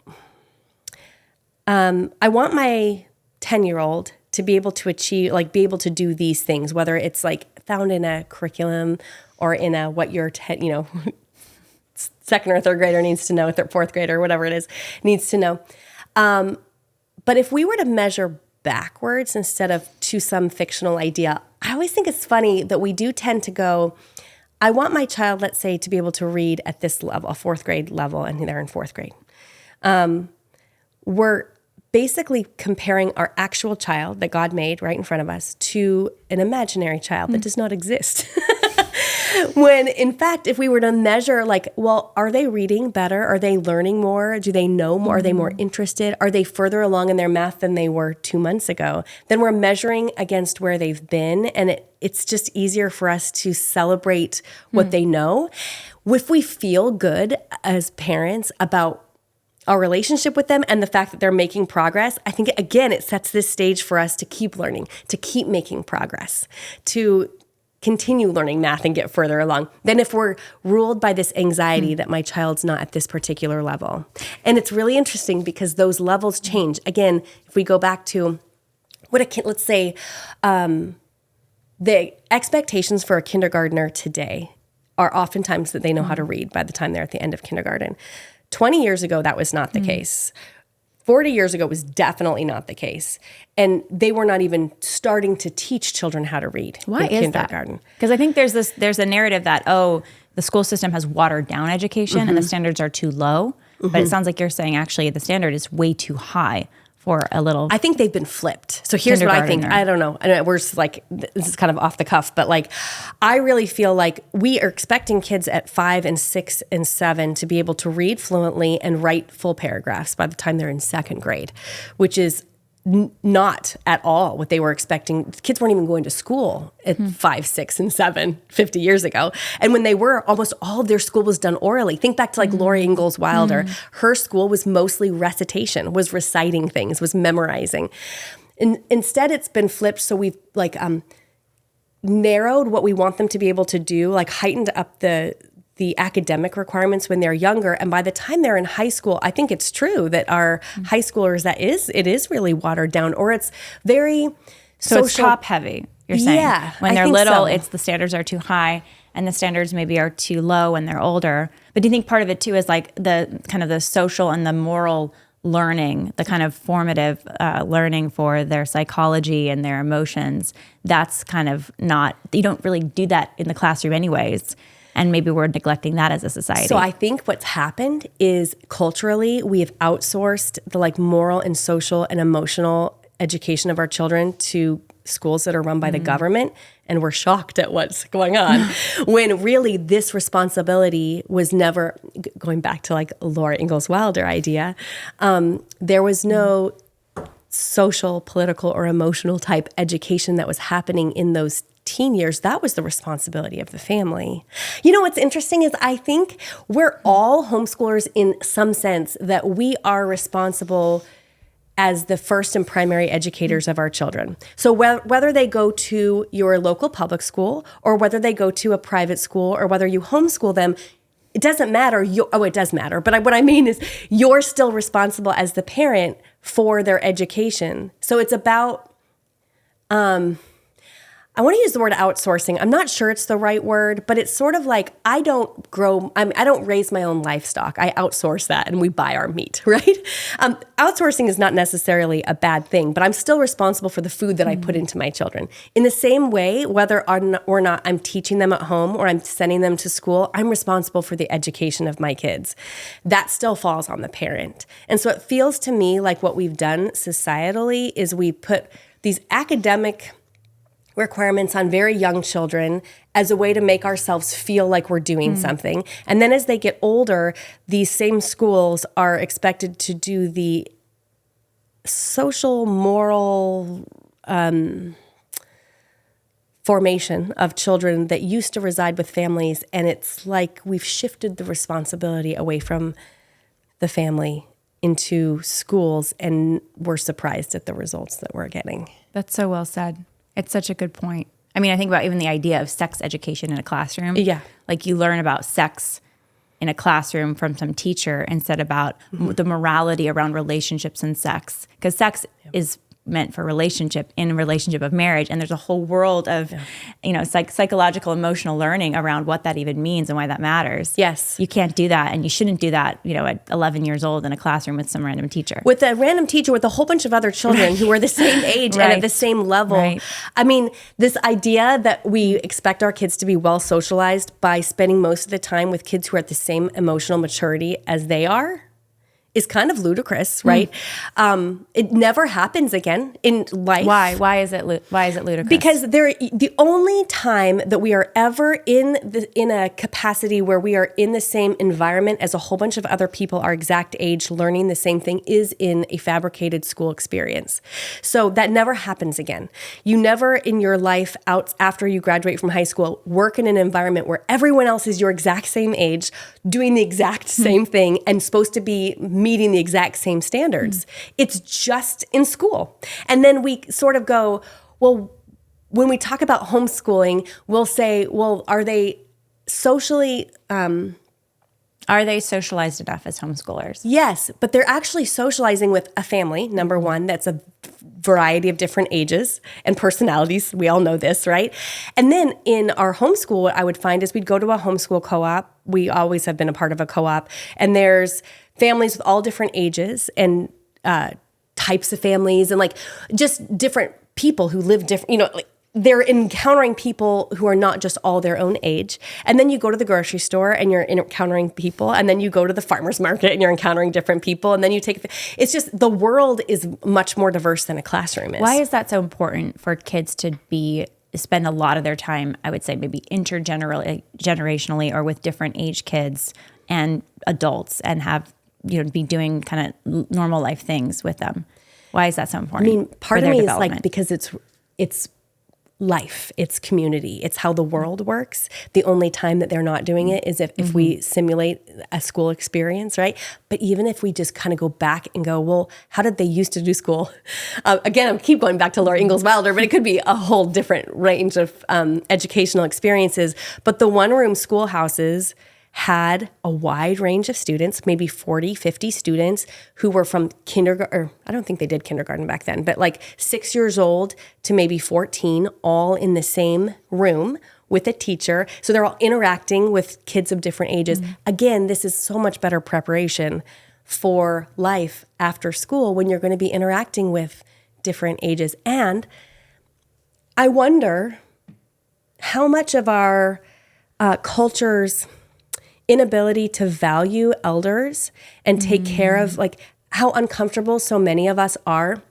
I want my 10-year-old to be able to achieve, be able to do these things, whether it's found in a curriculum or in what your second or third grader needs to know, fourth grader, whatever it is, needs to know. But if we were to measure backwards instead of to some fictional idea, I always think it's funny that we do tend to go, I want my child, let's say, to be able to read at this level, a fourth grade level, and they're in fourth grade. We're basically comparing our actual child that God made right in front of us to an imaginary child that does not exist. When in fact, if we were to measure are they reading better? Are they learning more? Do they know more? Are they more interested? Are they further along in their math than they were 2 months ago? Then we're measuring against where they've been. And it's just easier for us to celebrate what they know. If we feel good as parents about our relationship with them and the fact that they're making progress, I think, again, it sets this stage for us to keep learning, to keep making progress, to continue learning math and get further along than if we're ruled by this anxiety that my child's not at this particular level. And it's really interesting because those levels change. Again, if we go back to let's say the expectations for a kindergartner today are oftentimes that they know how to read by the time they're at the end of kindergarten. 20 years ago, that was not the case. 40 years ago was definitely not the case. And they were not even starting to teach children how to read. Why is kindergarten. That? Because I think there's a narrative that, the school system has watered down education and the standards are too low. But it sounds like you're saying actually the standard is way too high for a little. I think they've been flipped. So here's what I think. I don't know. We're just this is kind of off the cuff, but I really feel like we are expecting kids at 5 and 6 and 7 to be able to read fluently and write full paragraphs by the time they're in second grade, which is not at all what they were expecting. Kids weren't even going to school at 5, 6, and 7, 50 years ago. And when they were, almost all of their school was done orally. Think back to like Laura Ingalls Wilder. Her school was mostly recitation, was reciting things, was memorizing. Instead, it's been flipped. So we've like narrowed what we want them to be able to do, like heightened up the academic requirements when they're younger. And by the time they're in high school, I think it's true that our high schoolers, it is really watered down, or it's very So social. it's top heavy, you're saying. Yeah, When I they're think little, so. it's the standards are too high and the standards maybe are too low when they're older. But do you think part of it too is like the kind of the social and the moral learning, the kind of formative learning for their psychology and their emotions? That's kind of not, you don't really do that in the classroom anyways. And maybe we're neglecting that as a society. So I think what's happened is culturally, we have outsourced the like moral and social and emotional education of our children to schools that are run by the government. And we're shocked at what's going on when really this responsibility was never, going back to like Laura Ingalls Wilder idea, there was no social, political, or emotional type education that was happening in those teen years. That was the responsibility of the family. You know, what's interesting is I think we're all homeschoolers in some sense, that we are responsible as the first and primary educators of our children. So whether they go to your local public school or whether they go to a private school or whether you homeschool them, it doesn't matter. It does matter. But what I mean is you're still responsible as the parent for their education. So it's about, I want to use the word outsourcing. I'm not sure it's the right word, but it's sort of like I don't raise my own livestock. I outsource that and we buy our meat, right? Outsourcing is not necessarily a bad thing, but I'm still responsible for the food that I put into my children. In the same way, whether or not I'm teaching them at home or I'm sending them to school, I'm responsible for the education of my kids. That still falls on the parent. And so it feels to me like what we've done societally is we put these academic requirements on very young children as a way to make ourselves feel like we're doing something. And then as they get older, these same schools are expected to do the social, moral formation of children that used to reside with families. And it's like we've shifted the responsibility away from the family into schools, and we're surprised at the results that we're getting. That's so well said. It's such a good point. I mean, I think about even the idea of sex education in a classroom. Yeah. Like you learn about sex in a classroom from some teacher instead about the morality around relationships and sex. Because sex is meant for relationship of marriage. And there's a whole world of, psychological, emotional learning around what that even means and why that matters. Yes. You can't do that. And you shouldn't do that, at 11 years old in a classroom with some random teacher. With a random teacher with a whole bunch of other children who are the same age and at the same level. Right. I mean, this idea that we expect our kids to be well socialized by spending most of the time with kids who are at the same emotional maturity as they are is kind of ludicrous, right? It never happens again in life. Why? Why is it ludicrous? Because the only time that we are ever in a capacity where we are in the same environment as a whole bunch of other people our exact age learning the same thing is in a fabricated school experience. So that never happens again. You never in your life after you graduate from high school work in an environment where everyone else is your exact same age, doing the exact same thing and supposed to be meeting the exact same standards. It's just in school. And then we sort of go, well, when we talk about homeschooling, we'll say, well, are they socialized enough as homeschoolers? Yes, but they're actually socializing with a family, number one, that's a variety of different ages and personalities. We all know this, right? And then in our homeschool, what I would find is we'd go to a homeschool co-op. We always have been a part of a co-op. And there's families with all different ages and types of families and like just different people who live different, they're encountering people who are not just all their own age. And then you go to the grocery store and you're encountering people. And then you go to the farmer's market and you're encountering different people. And then it's just the world is much more diverse than a classroom is. Why is that so important for kids to spend a lot of their time, I would say maybe intergenerationally or with different age kids and adults and have, be doing kind of normal life things with them? Why is that so important? I mean, part for of their me is like, development? because it's life, it's community, it's how the world works. The only time that they're not doing it is if we simulate a school experience, right? But even if we just kind of go back and go, well, how did they used to do school? Again, I keep going back to Laura Ingalls Wilder, but it could be a whole different range of educational experiences. But the one-room schoolhouses had a wide range of students, maybe 40, 50 students who were from kindergarten, or I don't think they did kindergarten back then, but like 6 years old to maybe 14, all in the same room with a teacher. So they're all interacting with kids of different ages. Again, this is so much better preparation for life after school when you're going to be interacting with different ages. And I wonder how much of our culture's inability to value elders and take care of, like, how uncomfortable so many of us are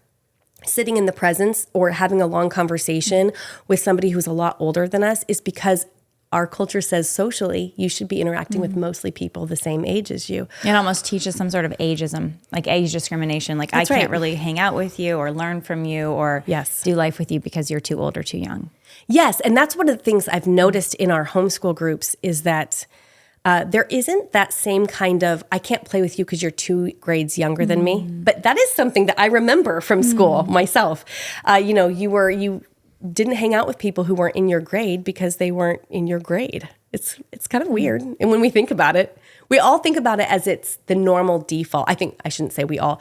sitting in the presence or having a long conversation with somebody who's a lot older than us is because our culture says socially you should be interacting with mostly people the same age as you. It almost teaches some sort of ageism, like age discrimination. Like, That's I can't right. really hang out with you or learn from you or do life with you because you're too old or too young. Yes, and that's one of the things I've noticed in our homeschool groups is that there isn't that same kind of, I can't play with you because you're 2 grades younger than me. But that is something that I remember from school myself. You didn't hang out with people who weren't in your grade because they weren't in your grade. It's kind of weird. And when we think about it, we all think about it as it's the normal default. I shouldn't say we all.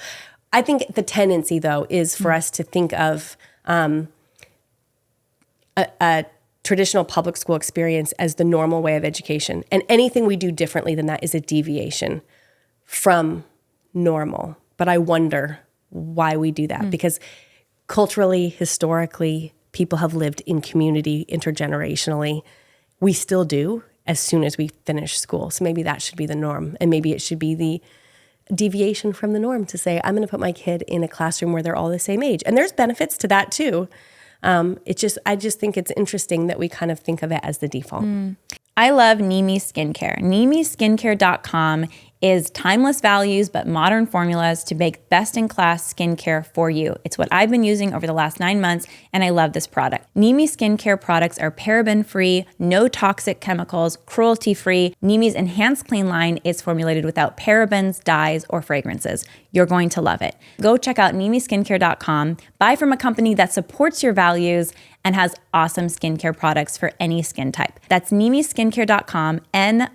I think the tendency, though, is for us to think of a traditional public school experience as the normal way of education. And anything we do differently than that is a deviation from normal. But I wonder why we do that. Because culturally, historically, people have lived in community intergenerationally. We still do as soon as we finish school. So maybe that should be the norm. And maybe it should be the deviation from the norm to say, I'm going to put my kid in a classroom where they're all the same age. And there's benefits to that too. I just think it's interesting that we kind of think of it as the default. I love Nimi Skincare. NimiSkincare.com is timeless values but modern formulas to make best-in-class skincare for you. It's what I've been using over the last 9 months, and I love this product. Nimi Skincare products are paraben-free, no toxic chemicals, cruelty-free. Nimi's Enhanced Clean line is formulated without parabens, dyes, or fragrances. You're going to love it. Go check out NimiSkincare.com. Buy from a company that supports your values and has awesome skincare products for any skin type. That's NimiSkincare.com, Nimi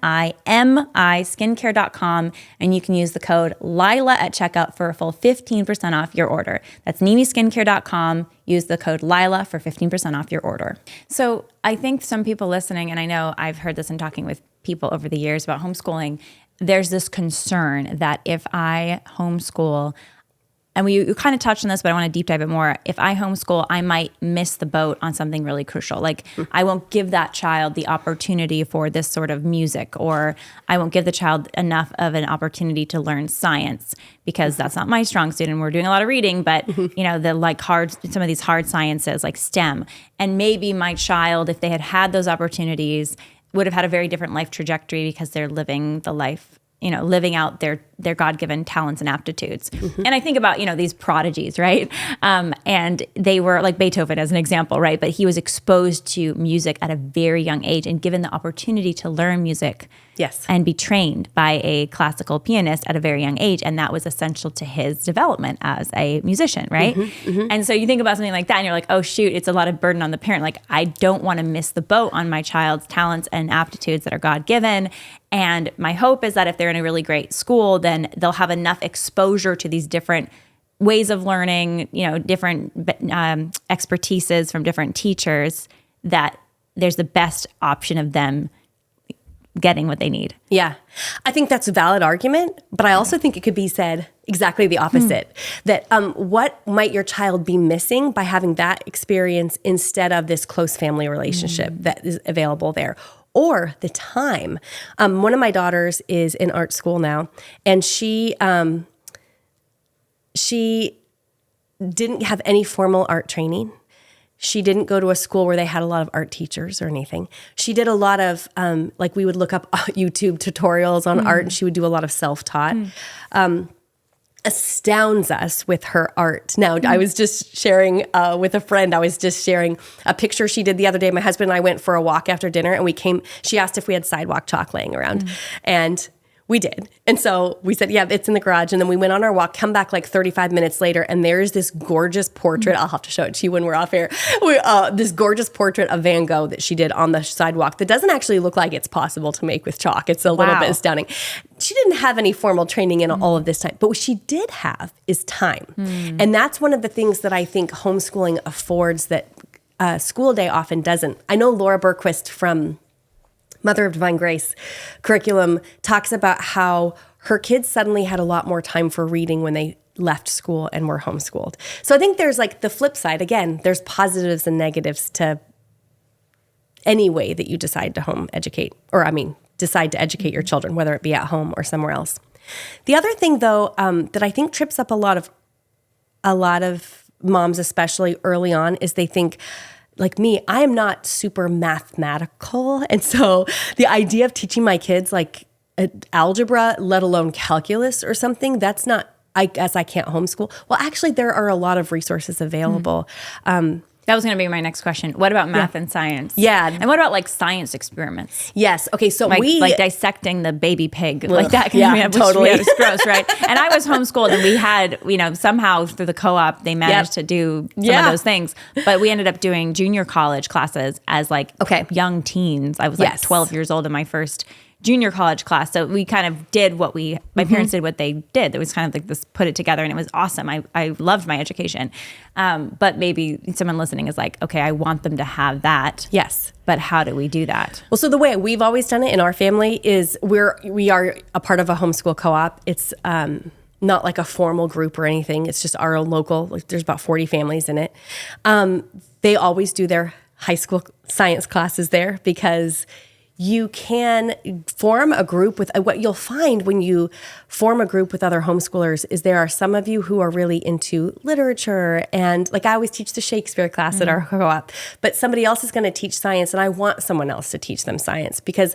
Skincare.com, and you can use the code Lila at checkout for a full 15% off your order. That's NimiSkincare.com. Use the code Lila for 15% off your order. So I think some people listening, and I know I've heard this in talking with people over the years about homeschooling, there's this concern that if I homeschool, and we kind of touched on this, but I want to deep dive it more. If I homeschool, I might miss the boat on something really crucial. Like, I won't give that child the opportunity for this sort of music, or I won't give the child enough of an opportunity to learn science because that's not my strong suit. And we're doing a lot of reading, but some of these hard sciences like STEM. And maybe my child, if they had had those opportunities, would have had a very different life trajectory because they're living the life, living out their God-given talents and aptitudes. And I think about, these prodigies, right? And they were like Beethoven as an example, right? But he was exposed to music at a very young age and given the opportunity to learn music and be trained by a classical pianist at a very young age. And that was essential to his development as a musician, right? And so you think about something like that and you're like, oh shoot, it's a lot of burden on the parent. Like, I don't want to miss the boat on my child's talents and aptitudes that are God-given. And my hope is that if they're in a really great school, then they'll have enough exposure to these different ways of learning, different expertises from different teachers, that there's the best option of them getting what they need. Yeah, I think that's a valid argument, but I also think it could be said exactly the opposite. That what might your child be missing by having that experience instead of this close family relationship that is available there? Or the time. One of my daughters is in art school now, and she didn't have any formal art training. She didn't go to a school where they had a lot of art teachers or anything. She did a lot of, we would look up YouTube tutorials on art, and she would do a lot of self-taught. And astounds us with her art. Now, I was just sharing with a friend, I was just sharing a picture she did the other day. My husband and I went for a walk after dinner, and she asked if we had sidewalk chalk laying around. And we did. And so we said, yeah, it's in the garage. And then we went on our walk, come back like 35 minutes later, and there's this gorgeous portrait. I'll have to show it to you when we're off air. This gorgeous portrait of Van Gogh that she did on the sidewalk that doesn't actually look like it's possible to make with chalk. It's a little bit astounding. She didn't have any formal training in all of this time, but what she did have is time. And that's one of the things that I think homeschooling affords that school day often doesn't. I know Laura Berquist from Mother of Divine Grace curriculum talks about how her kids suddenly had a lot more time for reading when they left school and were homeschooled. So I think there's like the flip side. Again, there's positives and negatives to any way that you decide to decide to educate your children, whether it be at home or somewhere else. The other thing, though, that I think trips up a lot of moms, especially early on, is they think, like me, I am not super mathematical. And so the idea of teaching my kids like algebra, let alone calculus or something, that's not, I guess I can't homeschool. Well, actually, there are a lot of resources available. That was going to be my next question. What about math and science? Yeah. And what about like science experiments? Yes. Okay. So like dissecting the baby pig, like that. Totally. It's gross, right? And I was homeschooled, and we had, somehow through the co-op, they managed to do some of those things. But we ended up doing junior college classes as like young teens. I was like 12 years old in my first junior college class. So we kind of did my parents did what they did. It was kind of like this, put it together, and it was awesome. I loved my education. But maybe someone listening is like, okay, I want them to have that. Yes. But how do we do that? Well, so the way we've always done it in our family is we are a part of a homeschool co-op. It's not like a formal group or anything. It's just our own local, like there's about 40 families in it. They always do their high school science classes there because you can form a group with, what you'll find when you form a group with other homeschoolers is there are some of you who are really into literature, and like I always teach the Shakespeare class at our co-op, but somebody else is going to teach science, and I want someone else to teach them science because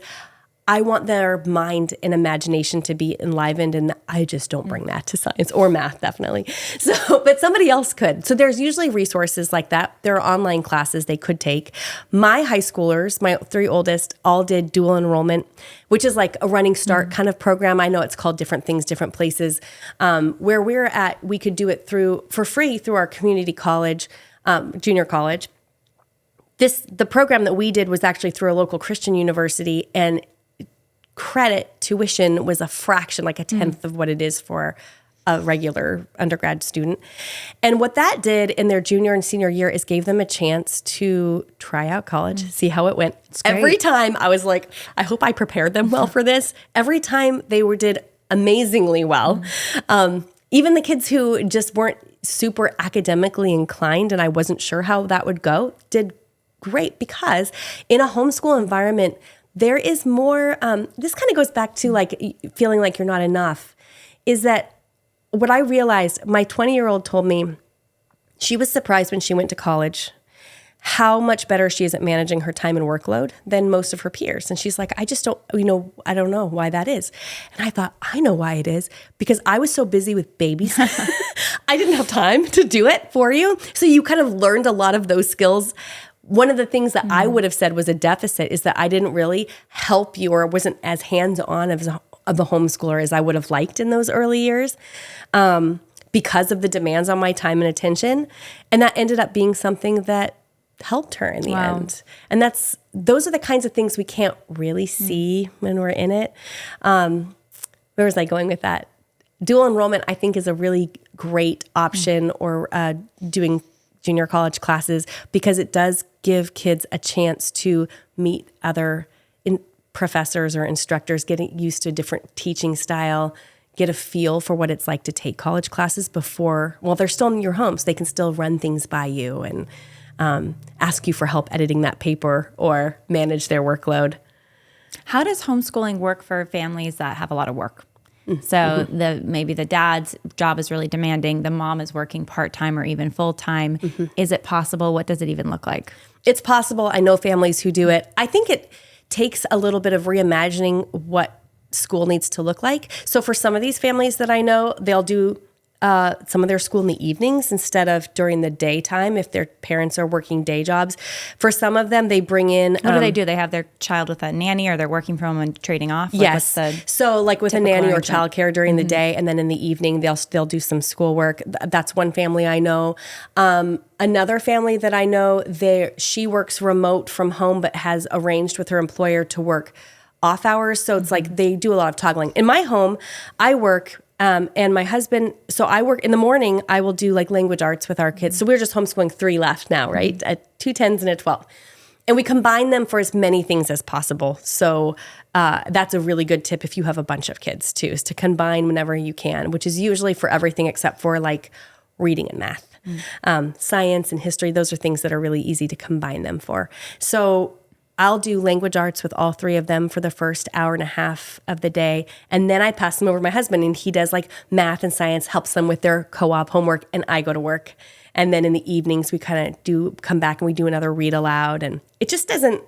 I want their mind and imagination to be enlivened, and I just don't bring that to science or math, definitely. So, but somebody else could. So there's usually resources like that. There are online classes they could take. My high schoolers, my 3 oldest, all did dual enrollment, which is like a running start kind of program. I know it's called different things, different places. Where we're at, we could do it for free through our community college, junior college. The program that we did was actually through a local Christian university, and credit tuition was a fraction, like a tenth of what it is for a regular undergrad student. And what that did in their junior and senior year is gave them a chance to try out college, see how it went. Every time I was like, I hope I prepared them well for this. Every time they did amazingly well. Even the kids who just weren't super academically inclined, and I wasn't sure how that would go, did great because in a homeschool environment, there is more, this kind of goes back to like feeling like you're not enough, is that what I realized, my 20-year-old told me she was surprised when she went to college how much better she is at managing her time and workload than most of her peers. And she's like, I just don't, I don't know why that is. And I thought, I know why it is, because I was so busy with babies. I didn't have time to do it for you. So you kind of learned a lot of those skills. One of the things that I would have said was a deficit is that I didn't really help you or wasn't as hands-on of a homeschooler as I would have liked in those early years because of the demands on my time and attention. And that ended up being something that helped her in the end. And those are the kinds of things we can't really see when we're in it. Where was I going with that? Dual enrollment, I think, is a really great option, or doing junior college classes, because it does give kids a chance to meet other professors or instructors, getting used to a different teaching style, get a feel for what it's like to take college classes before, they're still in your home, so they can still run things by you and ask you for help editing that paper or manage their workload. How does homeschooling work for families that have a lot of work? So maybe the dad's job is really demanding, the mom is working part-time or even full-time. Is it possible? What does it even look like? It's possible. I know families who do it. I think it takes a little bit of reimagining what school needs to look like. So for some of these families that I know, they'll do some of their school in the evenings instead of during the daytime if their parents are working day jobs. For some of them, they bring in... What do they do? They have their child with a nanny, or they're working from home and trading off? Yes. So like with a nanny or childcare during the day, and then in the evening, they'll do some schoolwork. That's one family I know. Another family that I know, she works remote from home, but has arranged with her employer to work off hours. So it's like they do a lot of toggling. In my home, I work... and my husband, so I work in the morning, I will do like language arts with our kids. So we're just homeschooling 3 left now, right? Two 10s and a 12. And we combine them for as many things as possible. So that's a really good tip if you have a bunch of kids too, is to combine whenever you can, which is usually for everything except for like reading and math. Science and history, those are things that are really easy to combine them for. So I'll do language arts with all 3 of them for the first hour and a half of the day. And then I pass them over to my husband, and he does like math and science, helps them with their co-op homework, and I go to work. And then in the evenings, we kind of come back and we do another read aloud. And it just doesn't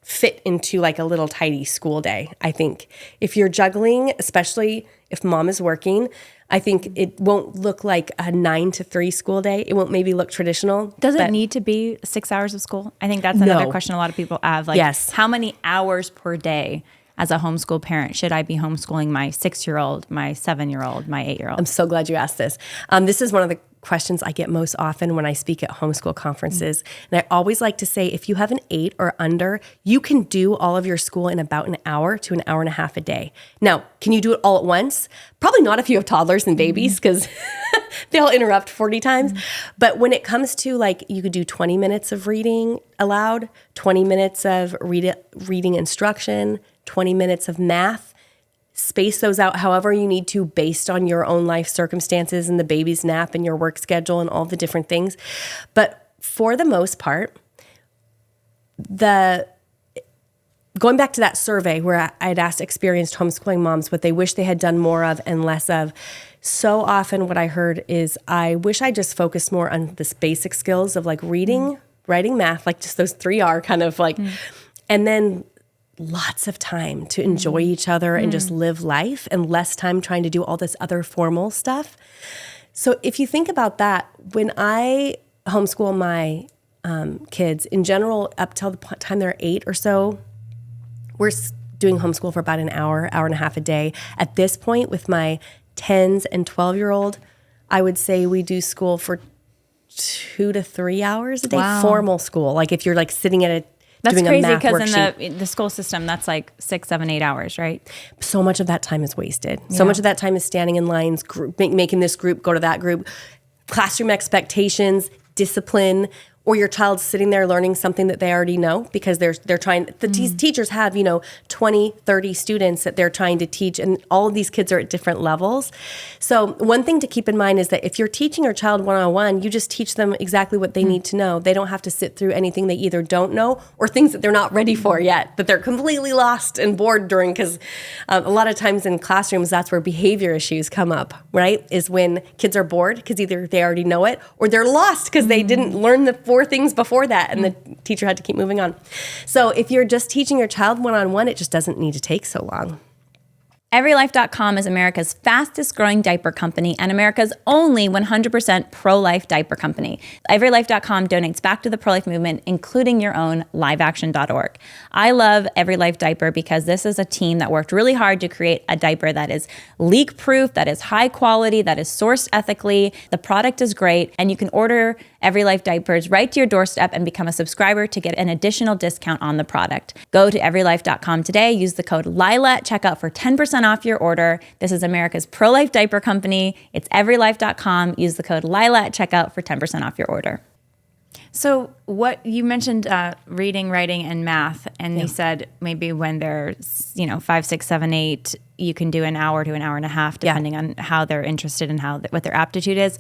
fit into like a little tidy school day. I think if you're juggling, especially if mom is working, I think it won't look like a 9 to 3 school day. It won't maybe look traditional. Does it need to be 6 hours of school? I think that's another question a lot of people have. Like, yes. How many hours per day as a homeschool parent should I be homeschooling my 6-year-old, my 7-year-old, my 8-year-old? I'm so glad you asked this. This is one of the questions I get most often when I speak at homeschool conferences. And I always like to say, if you have an 8 or under, you can do all of your school in about an hour to an hour and a half a day. Now, can you do it all at once? Probably not if you have toddlers and babies, because they'll interrupt 40 times. But when it comes to like, you could do 20 minutes of reading aloud, 20 minutes of reading instruction, 20 minutes of math. Space those out however you need to based on your own life circumstances and the baby's nap and your work schedule and all the different things. But for the most part, going back to that survey where I'd asked experienced homeschooling moms what they wish they had done more of and less of, so often what I heard is, I wish I just focused more on this basic skills of like reading, writing, math, like just those 3R kind of like, and then lots of time to enjoy each other and just live life, and less time trying to do all this other formal stuff. So if you think about that, when I homeschool my kids, in general, up till the time they're 8 or so, we're doing homeschool for about an hour and a half a day. At this point, with my 10s and 12-year-old, I would say we do school for 2 to 3 hours a day. Wow. Formal school. Like if you're like sitting at a That's doing crazy, a math because worksheet. in the school system, that's like 6, 7, 8 hours, right? So much of that time is wasted. Yeah. So much of that time is standing in lines, making this group go to that group, classroom expectations, discipline, or your child's sitting there learning something that they already know because they're trying, teachers have, 20, 30 students that they're trying to teach, and all of these kids are at different levels. So one thing to keep in mind is that if you're teaching your child one-on-one, you just teach them exactly what they need to know. They don't have to sit through anything they either don't know or things that they're not ready for yet, that they're completely lost and bored during, because a lot of times in classrooms, that's where behavior issues come up, right? Is when kids are bored because either they already know it or they're lost because they didn't learn the 4 things before that, and the teacher had to keep moving on. So if you're just teaching your child one-on-one, it just doesn't need to take so long. EveryLife.com is America's fastest growing diaper company and America's only 100% pro-life diaper company. EveryLife.com donates back to the pro-life movement, including your own liveaction.org. I love EveryLife Diaper because this is a team that worked really hard to create a diaper that is leak-proof, that is high quality, that is sourced ethically. The product is great, and you can order EveryLife diapers right to your doorstep and become a subscriber to get an additional discount on the product. Go to EveryLife.com today, use the code Lila at checkout for 10% off your order. This is America's pro-life diaper company. It's EveryLife.com. Use the code Lila at checkout for 10% off your order. So what you mentioned, reading, writing, and math, and you said maybe when they're 5, 6, 7, 8, you can do an hour to an hour and a half, depending on how they're interested and what their aptitude is.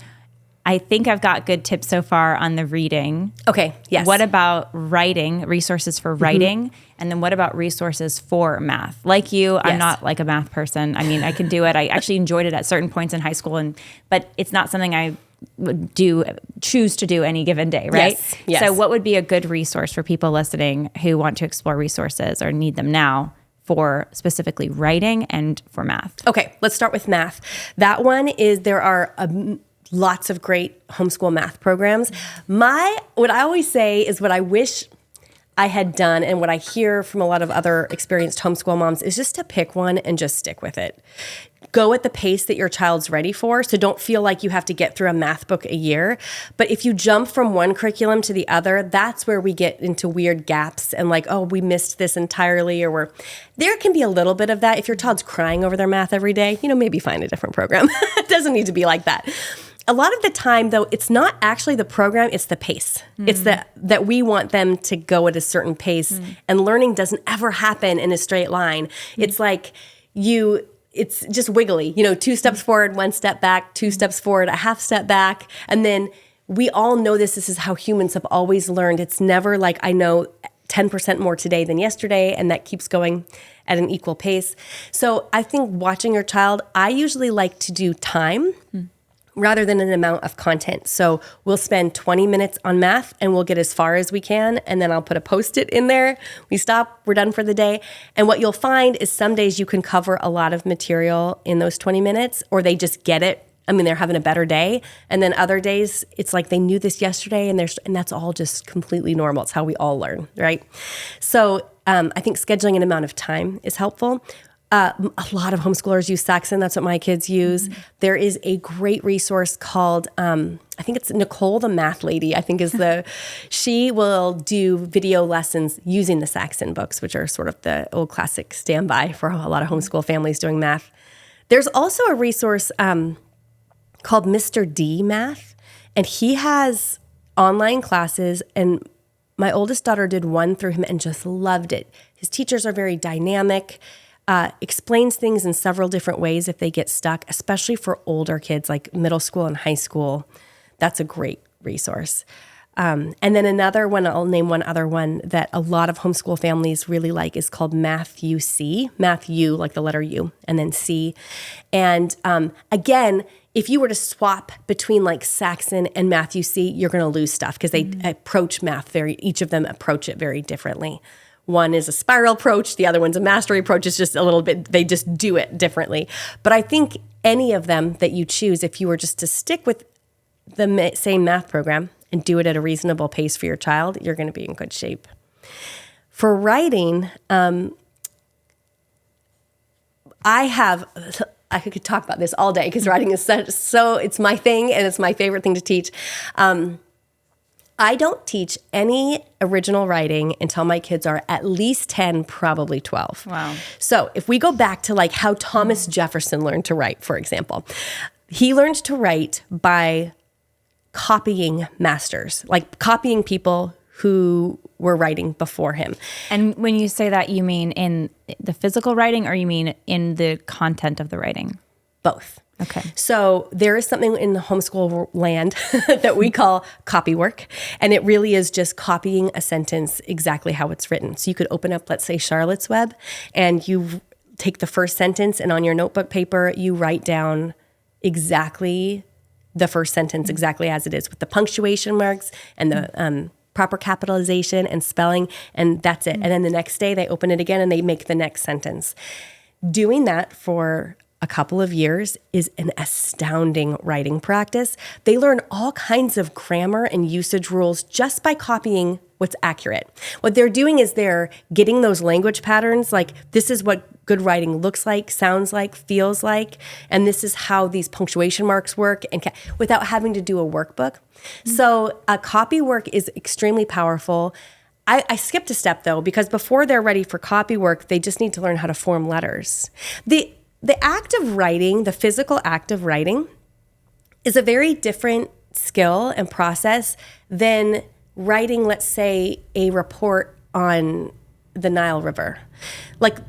I think I've got good tips so far on the reading. Okay, yes. What about writing, resources for writing? And then what about resources for math? Like you, I'm not like a math person. I mean, I can do it. I actually enjoyed it at certain points in high school, but it's not something I would choose to do any given day, right? Yes. So what would be a good resource for people listening who want to explore resources or need them now for specifically writing and for math? Okay, let's start with math. That one is, there are lots of great homeschool math programs. What I always say is, what I wish I had done, and what I hear from a lot of other experienced homeschool moms, is just to pick one and just stick with it. Go at the pace that your child's ready for. So don't feel like you have to get through a math book a year. But if you jump from one curriculum to the other, that's where we get into weird gaps and like, oh, we missed this entirely, or there can be a little bit of that. If your child's crying over their math every day, maybe find a different program. It doesn't need to be like that. A lot of the time, though, it's not actually the program, it's the pace. It's that we want them to go at a certain pace, and learning doesn't ever happen in a straight line. It's like it's just wiggly, 2 steps forward, 1 step back, 2 steps forward, a half step back. And then we all know this is how humans have always learned. It's never like, I know 10% more today than yesterday, and that keeps going at an equal pace. So I think watching your child, I usually like to do time rather than an amount of content. So we'll spend 20 minutes on math and we'll get as far as we can. And then I'll put a Post-it in there. We stop, we're done for the day. And what you'll find is some days you can cover a lot of material in those 20 minutes, or they just get it. They're having a better day. And then other days, it's like they knew this yesterday, and that's all just completely normal. It's how we all learn, right? So I think scheduling an amount of time is helpful. A lot of homeschoolers use Saxon. That's what my kids use. There is a great resource called, I think it's Nicole the Math Lady, I think she will do video lessons using the Saxon books, which are sort of the old classic standby for a lot of homeschool families doing math. There's also a resource called Mr. D Math, and he has online classes, and my oldest daughter did one through him and just loved it. His teachers are very dynamic. Explains things in several different ways if they get stuck, especially for older kids like middle school and high school. That's a great resource. And then another one, I'll name one other one that a lot of homeschool families really like, is called Matthew C. Matthew, like the letter U, and then C. And again, if you were to swap between like Saxon and Matthew C, you're going to lose stuff because they approach math each of them approach it very differently. One is a spiral approach. The other one's a mastery approach. It's just a little bit, they just do it differently. But I think any of them that you choose, if you were just to stick with the same math program and do it at a reasonable pace for your child, you're going to be in good shape. For writing, I could talk about this all day because writing is so it's my thing and it's my favorite thing to teach. I don't teach any original writing until my kids are at least 10, probably 12. Wow. So if we go back to like how Thomas Jefferson learned to write, for example, he learned to write by copying masters, like copying people who were writing before him. And when you say that, you mean in the physical writing, or you mean in the content of the writing? Both. Okay. So there is something in the homeschool land that we call copy work. And it really is just copying a sentence exactly how it's written. So you could open up, let's say, Charlotte's Web, and you take the first sentence, and on your notebook paper, you write down exactly the first sentence, exactly as it is, with the punctuation marks and the proper capitalization and spelling, and that's it. And then the next day, they open it again, and they make the next sentence. Doing that for a couple of years is an astounding writing practice. They learn all kinds of grammar and usage rules just by copying what's accurate. What they're doing is they're getting those language patterns, like this is what good writing looks like, sounds like, feels like, and this is how these punctuation marks work, and without having to do a workbook. So copy work is extremely powerful. I skipped a step though, because before they're ready for copy work, they just need to learn how to form letters. The act of writing, the physical act of writing, is a very different skill and process than writing, let's say, a report on the Nile River. Like,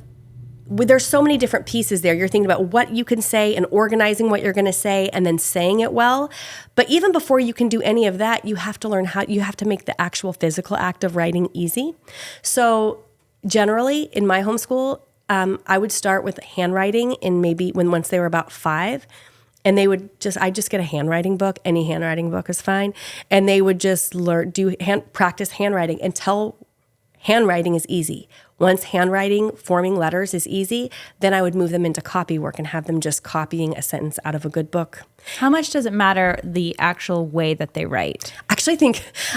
there's so many different pieces there. You're thinking about what you can say and organizing what you're going to say and then saying it well. But even before you can do any of that, you have to learn you have to make the actual physical act of writing easy. So generally, in my homeschool, I would start with handwriting once they were about 5, and I'd just get a handwriting book. Any handwriting book is fine. And they would just practice handwriting until handwriting is easy. Once handwriting, forming letters is easy, then I would move them into copy work and have them just copying a sentence out of a good book. How much does it matter the actual way that they write? Actually,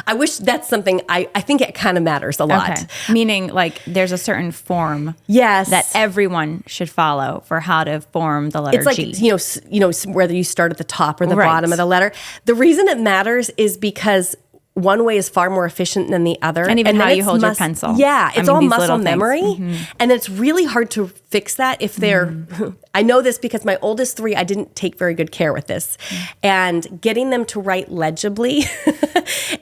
I wish that's something, I think it kind of matters a lot. Okay. Meaning like there's a certain form yes. that everyone should follow for how to form the letter it's like, G. Whether you start at the top or the Right. bottom of the letter. The reason it matters is because one way is far more efficient than the other. And even how you hold your pencil. Yeah, it's all muscle memory. Mm-hmm. And it's really hard to fix that if they're, I know this because my oldest three, I didn't take very good care with this. And getting them to write legibly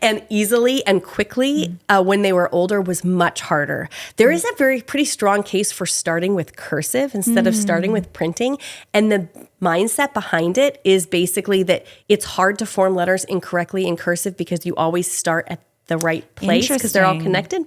and easily and quickly when they were older was much harder. There is a pretty strong case for starting with cursive instead of starting with printing. And the mindset behind it is basically that it's hard to form letters incorrectly in cursive because you always start at the right place because they're all connected.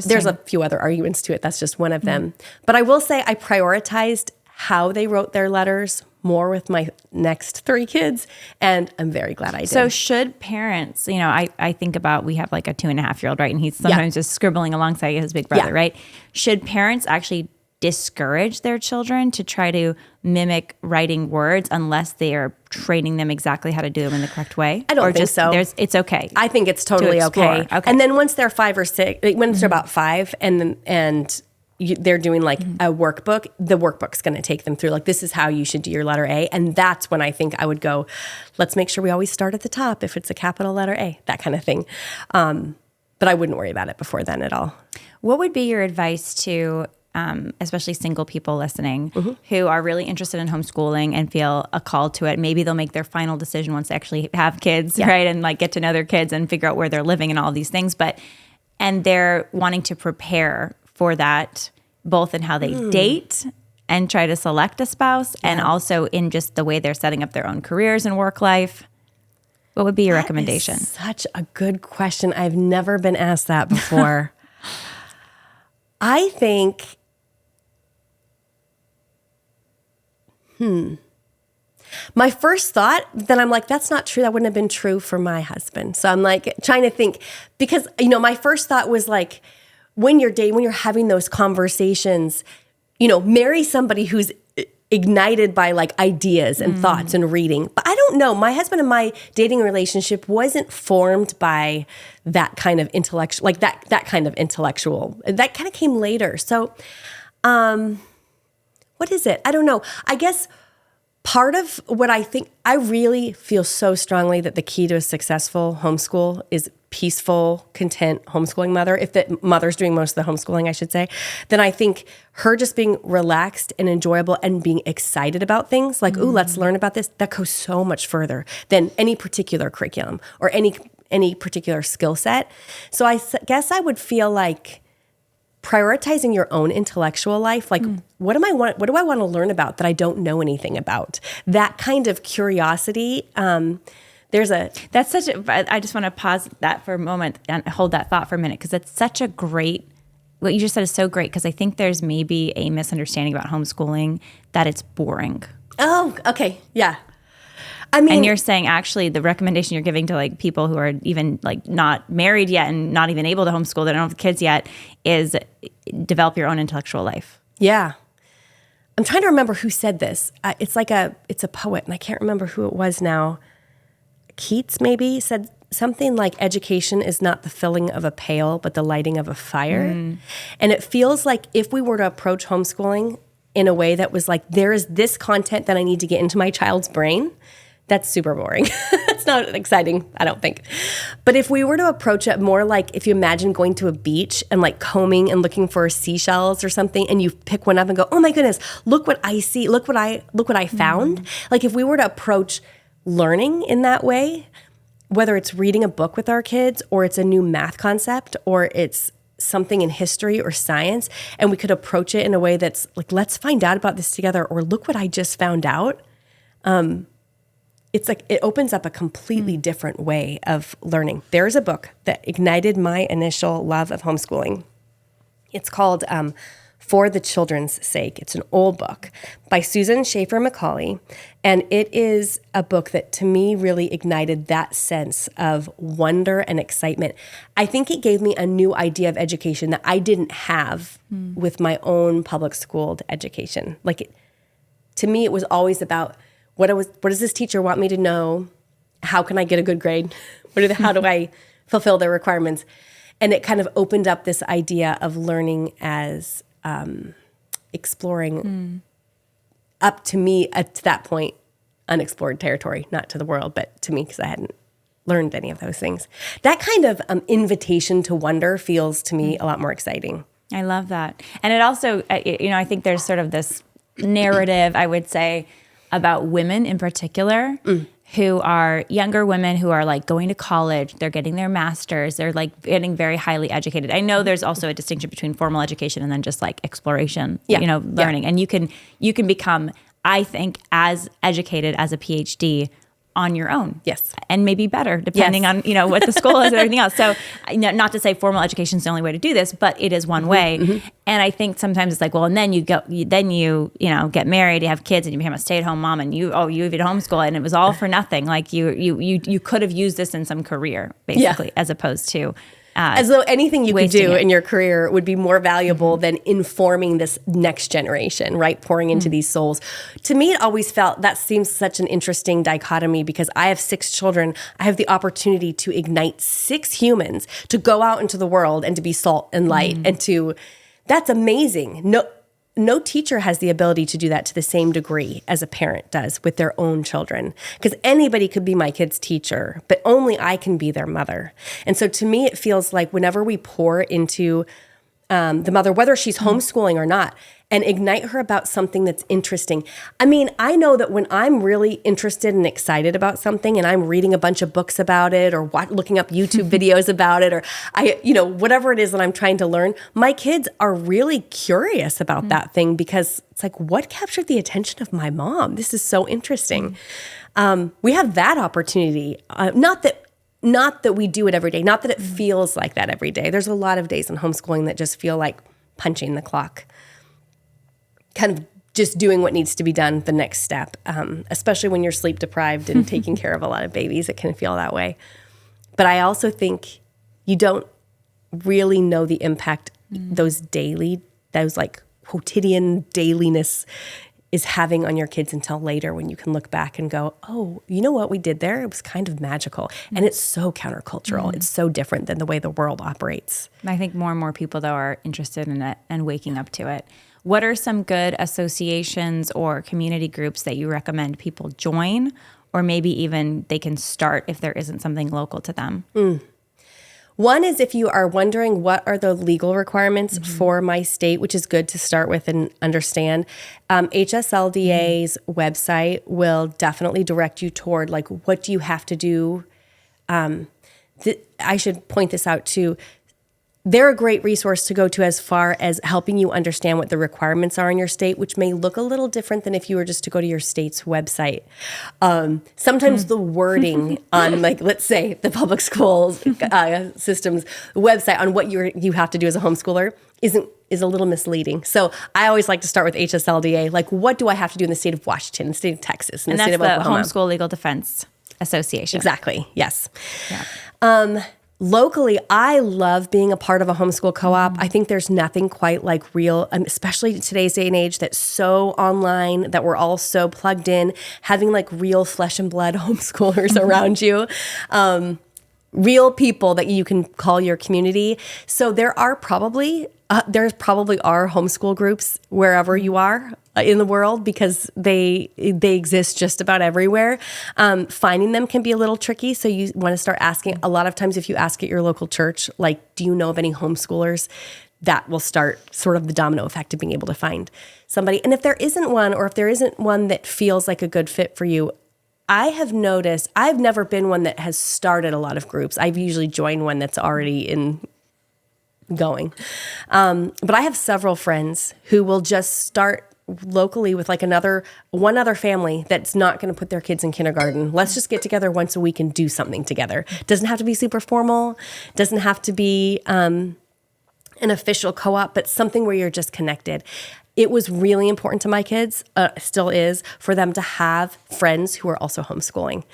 There's a few other arguments to it. That's just one of them. But I will say I prioritized how they wrote their letters more with my next three kids, and I'm very glad I did. So should parents, I think about, we have like a 2.5-year-old, right? And he's sometimes just scribbling alongside his big brother, right? Should parents actually discourage their children to try to mimic writing words unless they are training them exactly how to do them in the correct way? I don't think so. It's okay. I think it's totally okay. And then once they're 5 or 6, once they're about 5 and they're doing like a workbook, the workbook's going to take them through like, this is how you should do your letter A. And that's when I think I would go, let's make sure we always start at the top if it's a capital letter A, that kind of thing. But I wouldn't worry about it before then at all. What would be your advice to especially single people listening who are really interested in homeschooling and feel a call to it? Maybe they'll make their final decision once they actually have kids, right? And like get to know their kids and figure out where they're living and all these things. And they're wanting to prepare for that, both in how they date and try to select a spouse and also in just the way they're setting up their own careers and work life. What would be your recommendation? Such a good question. I've never been asked that before. I think my first thought, then I'm like, that's not true. That wouldn't have been true for my husband. So I'm like trying to think because, my first thought was like, when you're dating, when you're having those conversations, marry somebody who's ignited by like ideas and thoughts and reading. But I don't know. My husband and my dating relationship wasn't formed by that kind of intellectual, like that kind of intellectual. That kind of came later. So, what is it? I don't know. I guess part of what I think, I really feel so strongly that the key to a successful homeschool is peaceful, content homeschooling mother. If the mother's doing most of the homeschooling, I should say, then I think her just being relaxed and enjoyable and being excited about things like, ooh, let's learn about this, that goes so much further than any particular curriculum or any particular skill set. So I guess I would feel like prioritizing your own intellectual life, like what do I want to learn about that I don't know anything about? That kind of curiosity. I just want to pause that for a moment and hold that thought for a minute because it's such a great, what you just said is so great because I think there's maybe a misunderstanding about homeschooling that it's boring. Oh, okay. Yeah. And you're saying actually the recommendation you're giving to like people who are even like not married yet and not even able to homeschool, they don't have kids yet, is develop your own intellectual life. Yeah. I'm trying to remember who said this. It's a poet and I can't remember who it was now. Keats maybe said something like education is not the filling of a pail, but the lighting of a fire. And it feels like if we were to approach homeschooling in a way that was like, there is this content that I need to get into my child's brain, that's super boring. It's not exciting, I don't think. But if we were to approach it more like if you imagine going to a beach and like combing and looking for seashells or something, and you pick one up and go, oh my goodness, look what I see, look what I found. Like if we were to approach learning in that way, whether it's reading a book with our kids or it's a new math concept or it's something in history or science, and we could approach it in a way that's like, let's find out about this together, or look what I just found out. It's like it opens up a completely different way of learning. There's a book that ignited my initial love of homeschooling. It's called For the Children's Sake. It's an old book by Susan Schaefer Macaulay. And it is a book that to me really ignited that sense of wonder and excitement. I think it gave me a new idea of education that I didn't have with my own public schooled education. To me, it was always about what does this teacher want me to know? How can I get a good grade? How do I fulfill their requirements? And it kind of opened up this idea of learning as exploring up to me at that point, unexplored territory, not to the world, but to me, because I hadn't learned any of those things. That kind of invitation to wonder feels to me a lot more exciting. I love that. And it also, I think there's sort of this narrative, I would say, about women in particular, who are younger women who are like going to college, they're getting their masters, they're like getting very highly educated. I know there's also a distinction between formal education and then just like exploration, learning. Yeah. And you can become, I think, as educated as a PhD on your own. Yes. And maybe better, depending on, what the school is and everything else. So not to say formal education is the only way to do this, but it is one way. Mm-hmm. And I think sometimes it's like, well, and then you get married, you have kids, and you become a stay-at-home mom, and you even homeschool, and it was all for nothing. Like you could have used this in some career, basically, as opposed to as though anything you could do in your career would be more valuable than informing this next generation, right? Pouring into these souls. To me, it always felt that seems such an interesting dichotomy because I have 6 children. I have the opportunity to ignite 6 humans to go out into the world and to be salt and light that's amazing. No teacher has the ability to do that to the same degree as a parent does with their own children. Because anybody could be my kid's teacher, but only I can be their mother. And so to me, it feels like whenever we pour into the mother, whether she's homeschooling or not, and ignite her about something that's interesting. I mean, I know that when I'm really interested and excited about something and I'm reading a bunch of books about it or looking up YouTube videos about it or whatever it is that I'm trying to learn, my kids are really curious about that thing because it's like, what captured the attention of my mom? This is so interesting. We have that opportunity. Not that we do it every day, not that it feels like that every day. There's a lot of days in homeschooling that just feel like punching the clock, kind of just doing what needs to be done, the next step, especially when you're sleep deprived and taking care of a lot of babies. It can feel that way. But I also think you don't really know the impact those like quotidian dailiness is having on your kids until later when you can look back and go, oh, you know what we did there? It was kind of magical. And it's so countercultural. It's so different than the way the world operates. I think more and more people, though, are interested in it and waking up to it. What are some good associations or community groups that you recommend people join, or maybe even they can start if there isn't something local to them? One is if you are wondering what are the legal requirements for my state, which is good to start with and understand. HSLDA's website will definitely direct you toward like, what do you have to do? I should point this out too. They're a great resource to go to as far as helping you understand what the requirements are in your state, which may look a little different than if you were just to go to your state's website. Sometimes the wording on, like, let's say the public schools system's website on what you have to do as a homeschooler is a little misleading. So I always like to start with HSLDA. Like, what do I have to do in the state of Washington, the state of Texas, and the state of Oklahoma? That's the Homeschool Legal Defense Association. Exactly. Yes. Yeah. Locally, I love being a part of a homeschool co-op. I think there's nothing quite like real, especially in today's day and age that's so online, that we're all so plugged in, having like real flesh and blood homeschoolers around you, real people that you can call your community. So there probably are homeschool groups wherever you are in the world because they exist just about everywhere. Finding them can be a little tricky. So you want to start asking. A lot of times if you ask at your local church, like, do you know of any homeschoolers? That will start sort of the domino effect of being able to find somebody. And if there isn't one, or if there isn't one that feels like a good fit for you, I have noticed, I've never been one that has started a lot of groups. I've usually joined one that's already going. But I have several friends who will just start locally with like one other family that's not going to put their kids in kindergarten. Let's just get together once a week and do something together. Doesn't have to be super formal. Doesn't have to be an official co-op, but something where you're just connected. It was really important to my kids, still is, for them to have friends who are also homeschooling.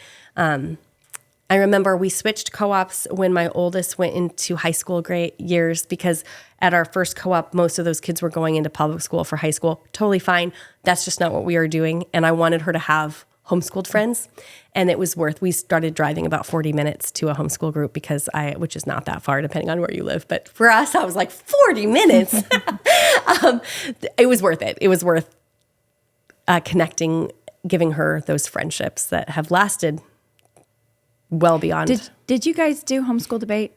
I remember we switched co-ops when my oldest went into high school years, because at our first co-op, most of those kids were going into public school for high school. Totally fine. That's just not what we were doing. And I wanted her to have homeschooled friends. And it was we started driving about 40 minutes to a homeschool group which is not that far depending on where you live. But for us, I was like, 40 minutes. It was worth it. It was worth connecting, giving her those friendships that have lasted well beyond. Did you guys do Homeschool Debate?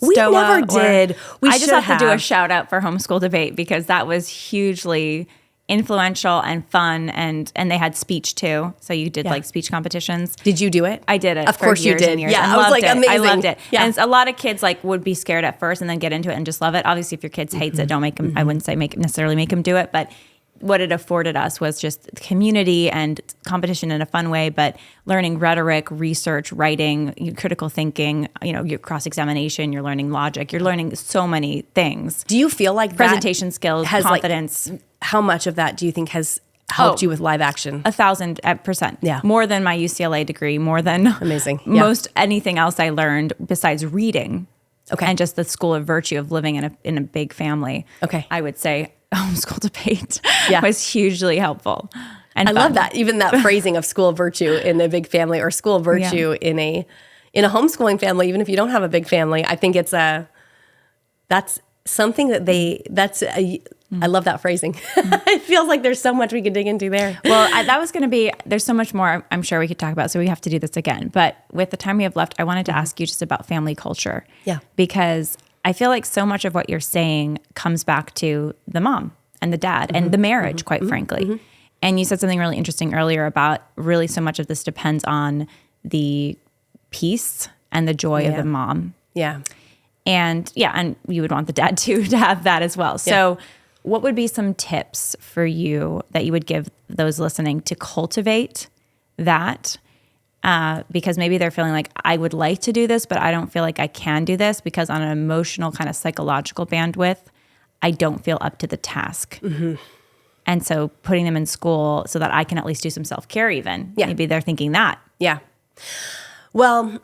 We never did. I just have to do a shout out for Homeschool Debate, because that was hugely influential and fun, and they had speech too. So you did like speech competitions. Did you do it? I did it. Of course you did. And years. Yeah, I was like, amazing. I loved it. Yeah. And a lot of kids like would be scared at first and then get into it and just love it. Obviously, if your kids hates it, don't make them. I wouldn't say necessarily make them do it, but what it afforded us was just community and competition in a fun way, but learning rhetoric, research, writing, critical thinking, your cross-examination, you're learning logic, you're learning so many things. Do you feel like presentation skills, confidence? How much of that do you think has helped you with live action? 1,000%. Yeah. More than my UCLA degree, more than amazing. Most anything else I learned besides reading. Okay. And just the school of virtue of living in a big family. Okay. I would say Homeschool Debate was hugely helpful. And I love that. Even that phrasing of school of virtue in a big family, or school of virtue in a homeschooling family, even if you don't have a big family. I think that's something that I love that phrasing. It feels like there's so much we could dig into there. Well, that was going to be, there's so much more I'm sure we could talk about, so we have to do this again. But with the time we have left, I wanted to ask you just about family culture. Yeah. Because I feel like so much of what you're saying comes back to the mom and the dad and the marriage, quite frankly. And you said something really interesting earlier about really so much of this depends on the peace and the joy of the mom. Yeah. And you would want the dad too to have that as well. So what would be some tips for you that you would give those listening to cultivate that? Because maybe they're feeling like, I would like to do this, but I don't feel like I can do this because on an emotional kind of psychological bandwidth, I don't feel up to the task. And so putting them in school so that I can at least do some self-care even. Yeah. Maybe they're thinking that. Yeah. Well,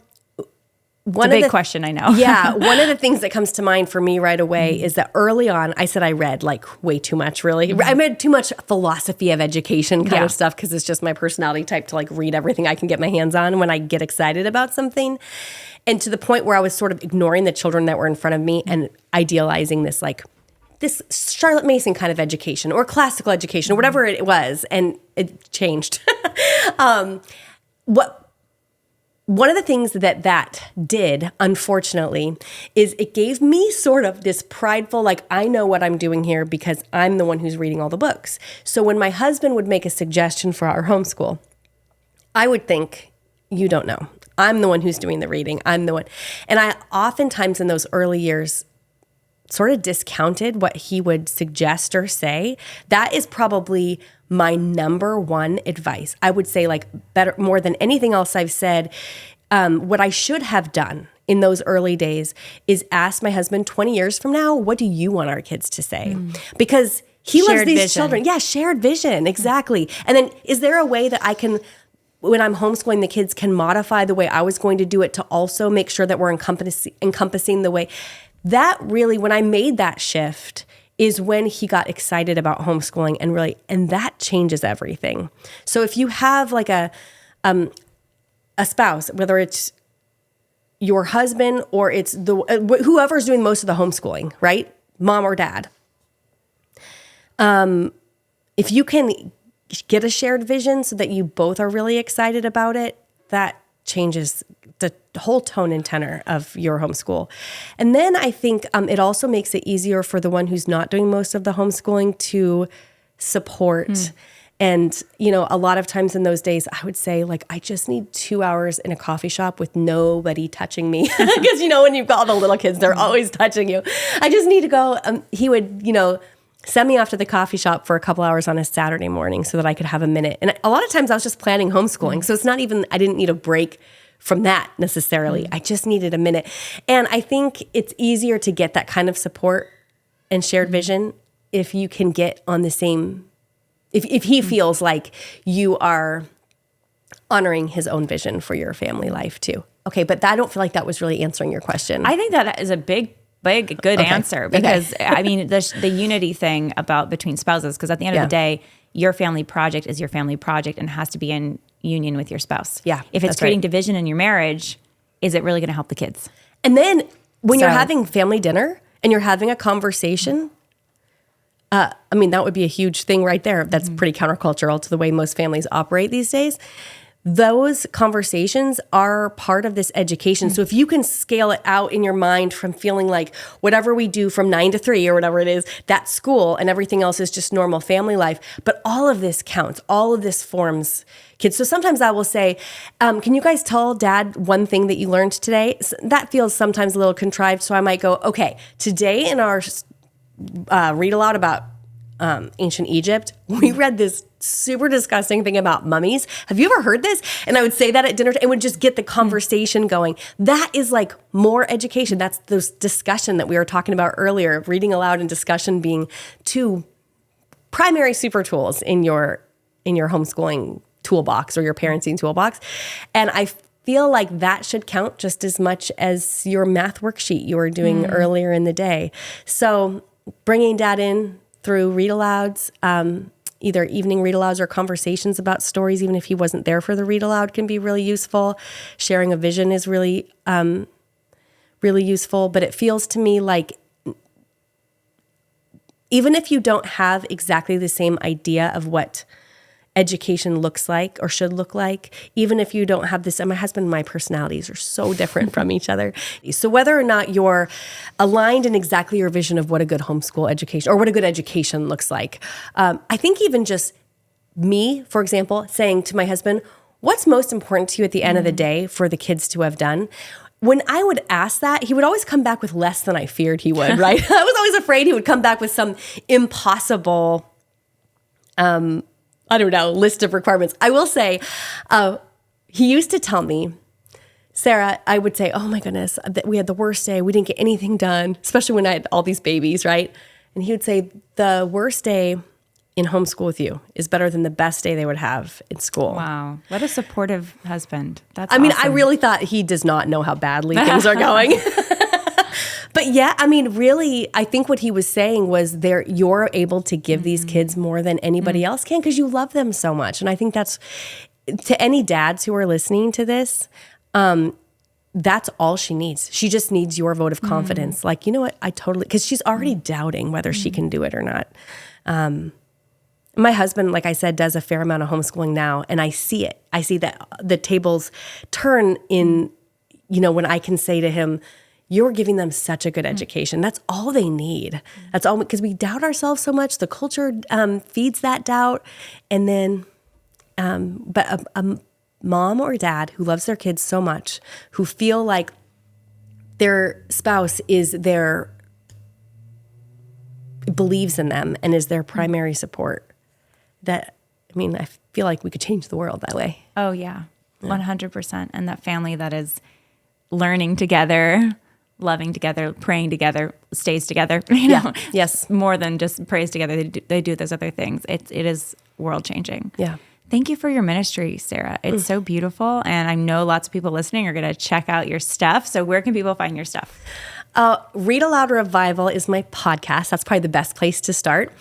It's a big question, I know. One of the things that comes to mind for me right away is that early on, I said I read like way too much, really. I read too much philosophy of education kind of stuff, because it's just my personality type to like read everything I can get my hands on when I get excited about something. And to the point where I was sort of ignoring the children that were in front of me and idealizing this Charlotte Mason kind of education or classical education or whatever it was. And it changed. One of the things that did, unfortunately, is it gave me sort of this prideful, like, I know what I'm doing here because I'm the one who's reading all the books. So when my husband would make a suggestion for our homeschool, I would think, you don't know. I'm the one who's doing the reading. I'm the one. And I oftentimes in those early years sort of discounted what he would suggest or say. That is probably my number one advice. I would say, like, better, more than anything else I've said, what I should have done in those early days is ask my husband 20 years from now, what do you want our kids to say? Because he loves these children. Yeah, shared vision, exactly. And then is there a way that I can, when I'm homeschooling the kids, can modify the way I was going to do it to also make sure that we're encompassing the way that really, when I made that shift, is when he got excited about homeschooling and that changes everything. So if you have like a spouse, whether it's your husband or it's whoever's doing most of the homeschooling, right? Mom or dad. If you can get a shared vision so that you both are really excited about it, that changes the whole tone and tenor of your homeschool. And then I think it also makes it easier for the one who's not doing most of the homeschooling to support. And, a lot of times in those days, I would say, like, I just need 2 hours in a coffee shop with nobody touching me. Because, when you've got all the little kids, they're always touching you. I just need to go. He would, send me off to the coffee shop for a couple hours on a Saturday morning so that I could have a minute. And a lot of times I was just planning homeschooling. So it's not even, I didn't need a break from that necessarily. I just needed a minute. And I think it's easier to get that kind of support and shared vision if you can get on the same, if he feels like you are honoring his own vision for your family life too. Okay, but I don't feel like that was really answering your question. I think that is a big, good answer, because I mean, the unity thing about between spouses, because at the end of the day, your family project is your family project and has to be in union with your spouse. Yeah, if it's creating division in your marriage, is it really going to help the kids? And then when you're having family dinner and you're having a conversation, I mean, that would be a huge thing right there. That's pretty countercultural to the way most families operate these days. Those conversations are part of this education. So if you can scale it out in your mind from feeling like whatever we do from 9 to 3 or whatever it is, that's school and everything else is just normal family life. But all of this counts. All of this forms kids. So sometimes I will say, can you guys tell Dad one thing that you learned today? That feels sometimes a little contrived. So I might go, okay, today in our read aloud about ancient Egypt, we read this super disgusting thing about mummies. Have you ever heard this? And I would say that at dinner and would just get the conversation going. That is like more education. That's this discussion that we were talking about earlier, reading aloud and discussion being two primary super tools in your homeschooling toolbox or your parenting toolbox. And I feel like that should count just as much as your math worksheet you were doing earlier in the day. So bringing Dad in through read-alouds, either evening read-alouds or conversations about stories, even if he wasn't there for the read-aloud, can be really useful. Sharing a vision is really, really useful. But it feels to me like even if you don't have exactly the same idea of what education looks like or should look like, even if you don't have this, and my husband and my personalities are so different from each other. So whether or not you're aligned in exactly your vision of what a good homeschool education or what a good education looks like, I think even just me, for example, saying to my husband, what's most important to you at the end of the day for the kids to have done? When I would ask that, he would always come back with less than I feared he would, right? I was always afraid he would come back with some impossible I don't know, list of requirements. I will say, he used to tell me, Sarah, I would say, oh my goodness, we had the worst day. We didn't get anything done, especially when I had all these babies, right? And he would say, the worst day in homeschool with you is better than the best day they would have in school. Wow. What a supportive husband. That's I mean, awesome. I really thought he does not know how badly things are going. But yeah, I mean, really, I think what he was saying was you're able to give these kids more than anybody else can because you love them so much. And I think that's, to any dads who are listening to this, that's all she needs. She just needs your vote of confidence. Like, you know what, because she's already doubting whether she can do it or not. My husband, like I said, does a fair amount of homeschooling now, and I see it. I see that the tables turn in, when I can say to him, you're giving them such a good education. That's all they need. That's all, because we doubt ourselves so much. The culture feeds that doubt. And then, but a mom or dad who loves their kids so much, who feel like their spouse believes in them and is their primary support, I feel like we could change the world that way. Oh yeah, 100%. And that family that is learning together, loving together, praying together, stays together, Yes. More than just prays together. They do those other things. It is world changing. Yeah. Thank you for your ministry, Sarah. It's so beautiful. And I know lots of people listening are going to check out your stuff. So where can people find your stuff? Read-Aloud Revival is my podcast. That's probably the best place to start.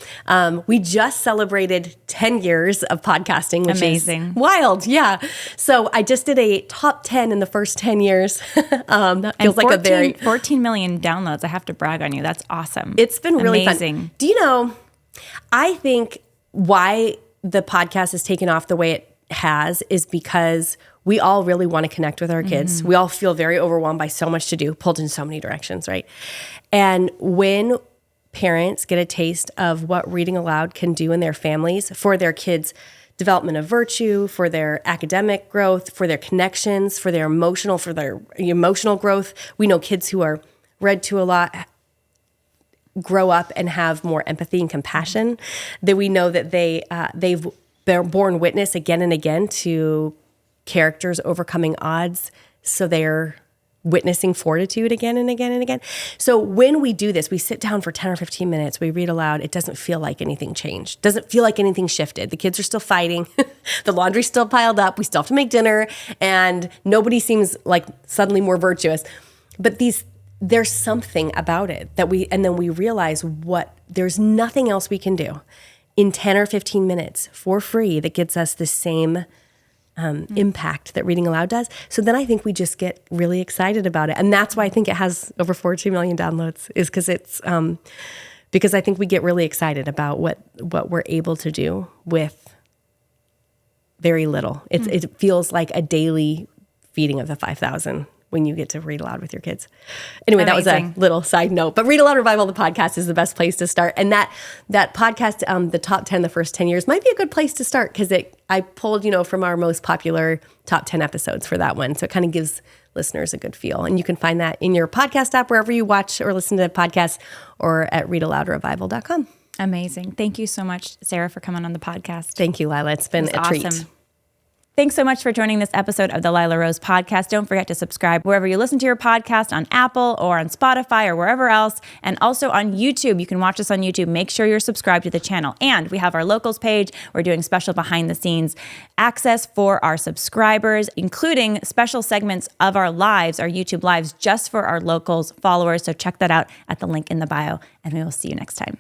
We just celebrated 10 years of podcasting, which amazing. Is wild. Yeah. So I just did a top 10 in the first 10 years. That feels like 14 million downloads. I have to brag on you. That's awesome. It's been really amazing. Fun. Do you know, I think why the podcast has taken off the way it has is because we all really want to connect with our kids. We all feel very overwhelmed by so much to do, pulled in so many directions, right? And when parents get a taste of what reading aloud can do in their families for their kids' development of virtue, for their academic growth, for their connections, for their emotional growth. We know kids who are read to a lot grow up and have more empathy and compassion. That we know that they've borne witness again and again to characters overcoming odds, so they're witnessing fortitude again and again and again. So when we do this, we sit down for 10 or 15 minutes, we read aloud, it doesn't feel like anything changed. Doesn't feel like anything shifted. The kids are still fighting. The laundry's still piled up. We still have to make dinner, and nobody seems like suddenly more virtuous. But there's something about it and then we realize there's nothing else we can do in 10 or 15 minutes for free that gets us the same impact that reading aloud does. So then I think we just get really excited about it. And that's why I think it has over 42 million downloads, is because I think we get really excited about what we're able to do with very little. It feels like a daily feeding of the 5,000 when you get to read aloud with your kids. Anyway, Amazing. That was a little side note. But Read-Aloud Revival, the podcast, is the best place to start. And that podcast, the top 10, the first 10 years, might be a good place to start, because I pulled, from our most popular top 10 episodes for that one. So it kind of gives listeners a good feel. And you can find that in your podcast app, wherever you watch or listen to podcasts, or at readaloudrevival.com. Amazing. Thank you so much, Sarah, for coming on the podcast. Thank you, Lila. It's been a treat. Awesome. Thanks so much for joining this episode of the Lila Rose podcast. Don't forget to subscribe wherever you listen to your podcast, on Apple or on Spotify or wherever else. And also on YouTube. You can watch us on YouTube. Make sure you're subscribed to the channel. And we have our locals page. We're doing special behind the scenes access for our subscribers, including special segments of our lives, our YouTube lives, just for our locals followers. So check that out at the link in the bio. And we will see you next time.